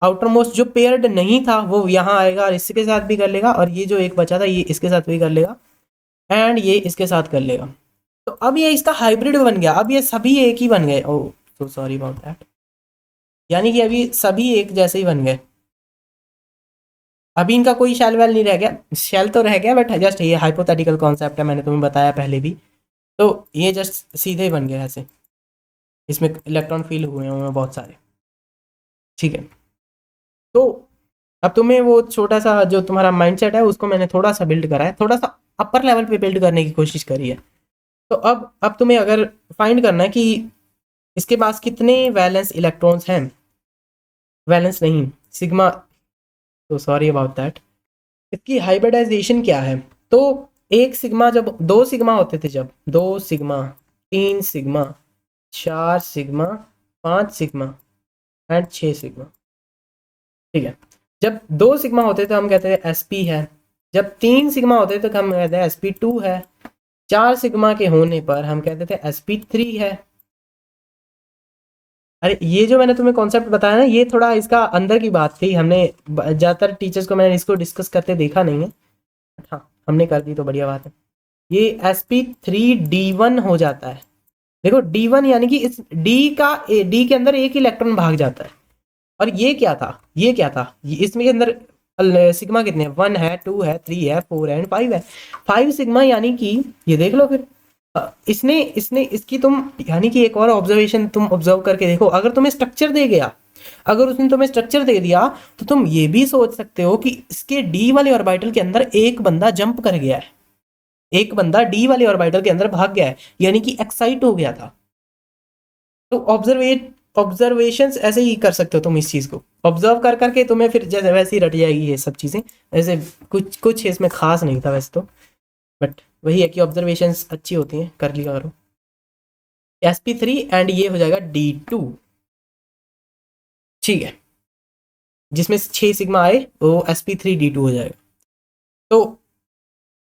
आउटर मोस्ट जो पेयर्ड नहीं था वो यहाँ आएगा और इसके साथ भी कर लेगा, और ये जो एक बचा था ये इसके साथ भी कर लेगा, एंड ये इसके साथ कर लेगा। तो अब ये इसका हाइब्रिड बन गया, अब ये सभी एक ही बन गए। ओह सो सॉरी अबाउट दैट, यानी कि अभी सभी एक जैसे ही बन गए। अभी इनका कोई शेल वेल नहीं रह गया, शेल तो रह गया बट जस्ट ये हाइपोथेटिकल कॉन्सेप्ट है, मैंने तुम्हें बताया पहले भी। तो ये जस्ट सीधे ही बन गया ऐसे, इसमें इलेक्ट्रॉन फील हुए हैं बहुत सारे, ठीक है। तो अब तुम्हें वो छोटा सा जो तुम्हारा माइंडसेट है उसको मैंने थोड़ा सा बिल्ड करा है, थोड़ा सा अपर लेवल पे बिल्ड करने की कोशिश करी है। तो अब तुम्हें अगर फाइंड करना है कि इसके पास कितने वैलेंस इलेक्ट्रॉन्स हैं, वैलेंस नहीं, सिग्मा, तो सॉरी अबाउट दैट, इसकी हाइब्रिडाइजेशन क्या है। तो एक सिग्मा, जब दो सिग्मा होते थे, जब दो सिग्मा, तीन सिग्मा, चार सिग्मा, पांच सिग्मा एंड छह सिग्मा, ठीक है। जब दो सिग्मा होते तो हम कहते थे एसपी है, जब तीन सिग्मा होते तो हम कहते हैं sp2 है, चार सिग्मा के होने पर हम कहते थे sp3 है। अरे ये जो मैंने तुम्हें कॉन्सेप्ट बताया ना, ये थोड़ा इसका अंदर की बात थी, हमने ज़्यादातर टीचर्स को मैंने इसको डिस्कस करते देखा नहीं है, हाँ हमने कर दी तो बढ़िया बात है। ये sp3d1 हो जाता है। देखो d1 यानी कि इस d के अंदर एक इलेक्ट्रॉन भाग जाता है। और ये क्या था, ये क्या था, इसमें के अंदर सिग्मा कितने हैं, 1 है, 2 है, 3 है, 4 है एंड 5 है। 5 सिग्मा यानी कि ये देख लो फिर, इसने इसने इसकी तुम यानी कि एक और ऑब्जर्वेशन तुम ऑब्जर्व करके देखो, अगर तुम्हें स्ट्रक्चर दे गया, अगर उसने तुम्हें स्ट्रक्चर दे दिया तो तुम ये भी सोच सकते हो कि इसके डी वाले ऑर्बिटल के अंदर एक बंदा जंप कर गया है, एक बंदा डी वाले ऑर्बिटल के अंदर भाग गया है, यानी कि एक्साइट हो गया था। तो ऑब्जर्वेशंस ऐसे ही कर सकते हो तुम, इस चीज को ऑब्जर्व कर करके तुम्हें फिर जैसे वैसे ही रट जाएगी ये सब चीजें। ऐसे कुछ कुछ इसमें खास नहीं था वैसे तो, बट वही है कि ऑब्जर्वेशंस अच्छी होती हैं, कर लिया करो। sp3 एंड ये हो जाएगा d2, ठीक है, जिसमें 6 सिग्मा आए वो sp3d2 हो जाएगा। तो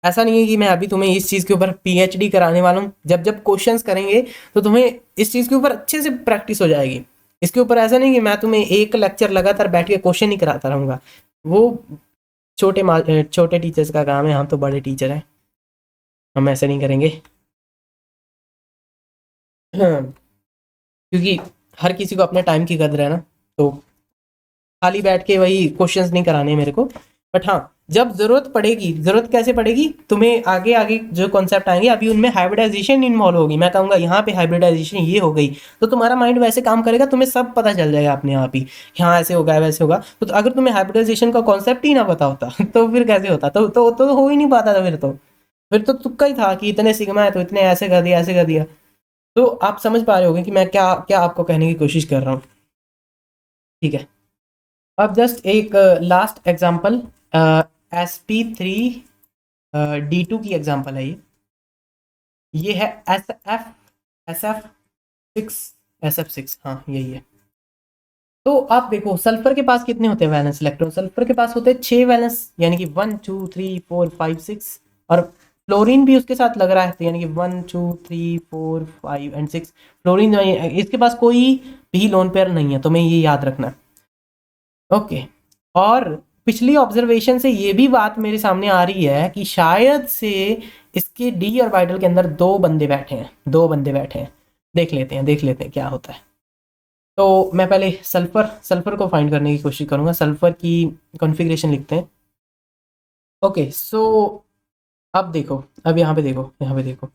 ऐसा नहीं है कि मैं अभी तुम्हें इस चीज़ के ऊपर पीएचडी कराने वाला हूँ, जब जब क्वेश्चंस करेंगे तो तुम्हें इस चीज़ के ऊपर अच्छे से प्रैक्टिस हो जाएगी। इसके ऊपर ऐसा नहीं कि मैं तुम्हें एक लेक्चर लगातार बैठ के क्वेश्चन ही कराता रहूँगा, वो छोटे टीचर्स का काम है, हम तो बड़े टीचर हैं, हम ऐसे नहीं करेंगे। हाँ, क्योंकि हर किसी को अपने टाइम की कदर है ना, तो खाली बैठ के वही क्वेश्चंस नहीं कराने मेरे को। बट हाँ, जब जरूरत पड़ेगी, जरूरत कैसे पड़ेगी, तुम्हें आगे आगे जो कॉन्सेप्ट आएंगे अभी उनमें हाइब्रिडाइजेशन इन्वॉल्व होगी, मैं कहूँगा यहाँ पे हाइब्रिडाइजेशन ये हो गई, तो तुम्हारा माइंड वैसे काम करेगा, तुम्हें सब पता चल जाएगा अपने आप ही, हाँ ऐसे होगा वैसे होगा। तो अगर तुम्हें हाइब्रिडाइजेशन का कॉन्सेप्ट ही ना पता होता तो फिर कैसे होता, तो हो ही नहीं पाता था, फिर तो तुक्का ही था कि इतने सिग्मा है तो इतने ऐसे कर दिया, ऐसे कर दिया। तो आप समझ पा रहे होगे कि मैं क्या क्या आपको कहने की कोशिश कर रहा हूँ, ठीक है। अब जस्ट एक लास्ट एग्जांपल, sp3d2 की एग्जांपल है ये है SF6, SF6, हाँ यही है। तो आप देखो सल्फर के पास कितने होते हैं वैलेंस इलेक्ट्रॉन, सल्फर के पास होते हैं 6 वैलेंस, यानी कि 1 2 3 4 5 6, और फ्लोरीन भी उसके साथ लग रहा है, तो यानी कि 1 2 3 4 5 एंड 6। फ्लोरीन इसके पास कोई भी लोन पेयर नहीं है, तुम्हें ये याद रखना है, ओके। और पिछली ऑब्जर्वेशन से ये भी बात मेरे सामने आ रही है कि शायद से इसके डी ऑर्बिटल के अंदर दो बंदे बैठे हैं, दो बंदे बैठे हैं। देख लेते हैं क्या होता है। तो मैं पहले सल्फर को फाइंड करने की कोशिश करूंगा, सल्फर की कॉन्फ़िगरेशन लिखते हैं। ओके सो अब देखो, अब यहाँ पे देखो, यहाँ पे देखो,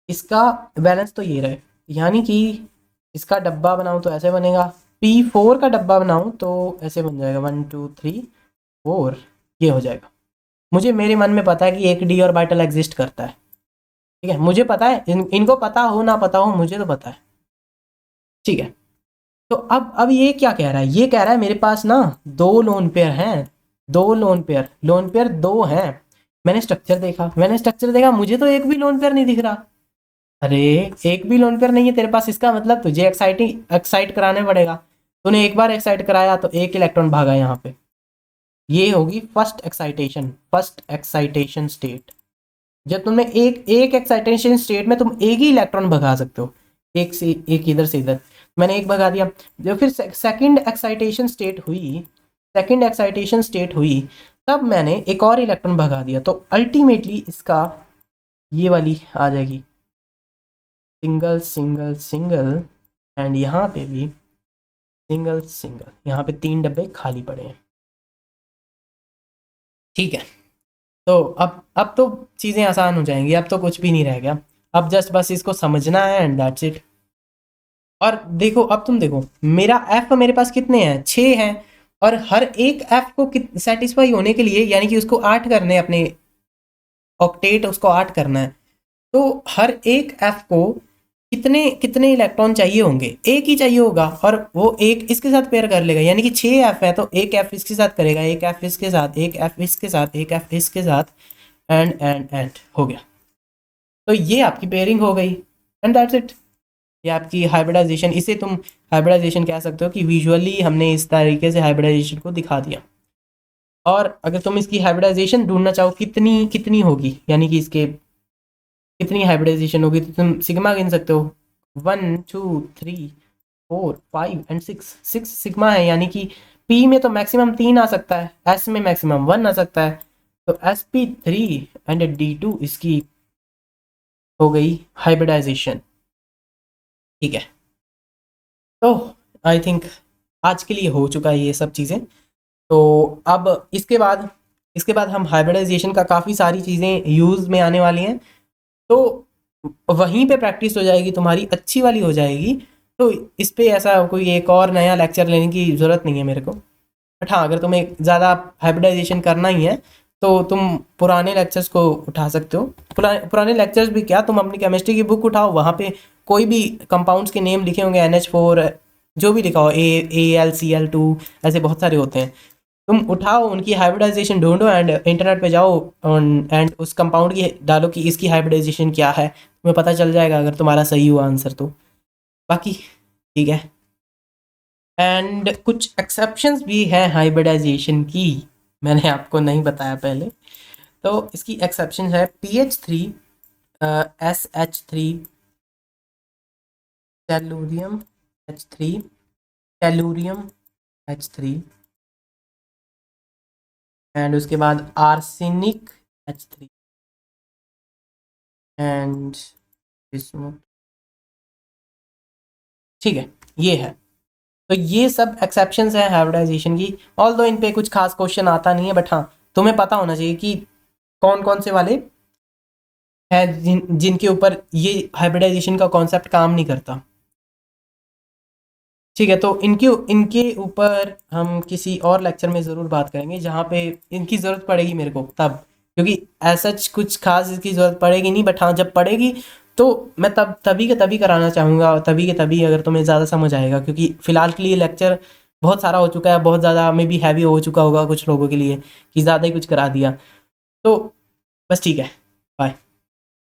इसका बैलेंस तो ये रहे, यानी कि इसका डब्बा बनाऊं तो ऐसे बनेगा, P4 का डब्बा बनाऊं तो ऐसे बन जाएगा 1 2 3 4, ये हो जाएगा। मुझे मेरे मन में पता है कि एक डी ऑर्बिटल एग्जिस्ट करता है, ठीक है, मुझे पता है, इनको पता हो ना पता हो मुझे तो पता है, ठीक है। तो अब ये क्या कह रहा है, ये कह रहा है मेरे पास ना दो लोन पेयर हैं, दो लोन पेयर दो हैं। मैंने स्ट्रक्चर देखा, मुझे तो एक भी लोन पेयर नहीं दिख रहा। अरे एक भी लोन पेयर नहीं है तेरे पास, इसका मतलब तुझे एक्साइट कराने पड़ेगा। तूने एक बार एक्साइट कराया तो एक इलेक्ट्रॉन भागा यहाँ पे, ये होगी फर्स्ट एक्साइटेशन स्टेट। जब तुमने एक एक एक्साइटेशन स्टेट में तुम एक ही इलेक्ट्रॉन भगा सकते हो, एक से एक, इधर से इधर, मैंने एक भगा दिया। जब फिर सेकंड एक्साइटेशन स्टेट हुई तब मैंने एक और इलेक्ट्रॉन भगा दिया, तो अल्टीमेटली इसका ये वाली आ जाएगी सिंगल सिंगल सिंगल, एंड यहाँ पे भी सिंगल सिंगल, यहाँ पे 3 डब्बे खाली पड़े हैं, ठीक है। तो अब तो चीज़ें आसान हो जाएंगी, अब तो कुछ भी नहीं रह गया, अब जस्ट बस इसको समझना है एंड दैट्स इट। और देखो अब तुम देखो, मेरा एफ मेरे पास कितने हैं, 6 हैं, और हर एक एफ को सेटिस्फाई होने के लिए यानी कि उसको 8 करने हैं, अपने ऑक्टेट उसको 8 करना है, तो हर एक एफ को कितने कितने इलेक्ट्रॉन चाहिए होंगे, एक ही चाहिए होगा, और वो एक इसके साथ पेयर कर लेगा, यानी कि 6 एफ है तो एक एफ इसके साथ करेगा, एक एफ इसके साथ, एक एफ इसके साथ, एक एफ इसके साथ, एंड हो गया। तो ये आपकी पेयरिंग हो गई, एंड दैट्स इट। ये आपकी हाइब्रिडाइजेशन, इसे तुम हाइब्रिडाइजेशन कह सकते हो कि विजुअली हमने इस तरीके से हाइब्रिडाइजेशन को दिखा दिया। और अगर तुम इसकी हाइब्रिडाइजेशन ढूंढना चाहो कितनी कितनी होगी, यानी कि इसके कितनी हाइब्रिडाइजेशन होगी, तो तुम सिग्मा गिन सकते हो, 1 2 3 4 5 एंड 6, 6 सिग्मा है, यानी कि पी में तो मैक्सिमम 3 आ सकता है, एस में मैक्सिमम 1 आ सकता है, तो sp3 एंड d2 इसकी हो गई हाइब्रिडाइजेशन। ठीक है, तो आई थिंक आज के लिए हो चुका है ये सब चीज़ें। तो अब इसके बाद हम हाइब्रिडाइजेशन का काफ़ी सारी चीज़ें यूज़ में आने वाली हैं, तो वहीं पे प्रैक्टिस हो जाएगी तुम्हारी, अच्छी वाली हो जाएगी। तो इस पे ऐसा कोई एक और नया लेक्चर लेने की ज़रूरत नहीं है मेरे को, बट हाँ, अगर तुम्हें ज़्यादा हाइब्रिडाइजेशन करना ही है तो तुम पुराने लेक्चर्स को उठा सकते हो। पुराने लेक्चर्स भी क्या, तुम अपनी केमिस्ट्री की बुक उठाओ, वहाँ पे कोई भी कंपाउंड्स के नेम लिखे होंगे, NH4 जो भी लिखा हो, AlCl2, ऐसे बहुत सारे होते हैं, तुम उठाओ उनकी हाइब्रिडाइजेशन ढूंढो एंड इंटरनेट पे जाओ एंड उस कंपाउंड की डालो कि इसकी हाइब्रिडाइजेशन क्या है, तुम्हें पता चल जाएगा अगर तुम्हारा सही हुआ आंसर तो। बाकी ठीक है, एंड कुछ एक्सेप्शंस भी हैं हाइब्रिडाइजेशन की, मैंने आपको नहीं बताया पहले। तो इसकी एक्सेप्शन है PH3 SH3 tellurium H3 tellurium H3, and उसके बाद आर्सेनिक H3 एंड बिस्मुथ। ठीक है, ये है। तो ये सब एक्सेप्शंस हैं हाइब्रिडाइजेशन की, ऑल दो इन पे कुछ खास क्वेश्चन आता नहीं है, बट हाँ तुम्हें पता होना चाहिए कि कौन कौन से वाले हैं जिनके ऊपर ये हाइब्रिडाइजेशन का कॉन्सेप्ट काम नहीं करता। ठीक है, तो इनके इनके ऊपर हम किसी और लेक्चर में ज़रूर बात करेंगे, जहाँ पे इनकी ज़रूरत पड़ेगी मेरे को तब, क्योंकि ऐसा कुछ खास इसकी ज़रूरत पड़ेगी नहीं, बट हाँ जब पड़ेगी तो मैं तभी के तभी कराना चाहूँगा, और तभी के तभी अगर तुम्हें ज़्यादा समझ आएगा, क्योंकि फ़िलहाल के लिए लेक्चर बहुत सारा हो चुका है, बहुत ज़्यादा मे बी हैवी हो चुका होगा कुछ लोगों के लिए कि ज़्यादा ही कुछ करा दिया। तो बस ठीक है, बाय।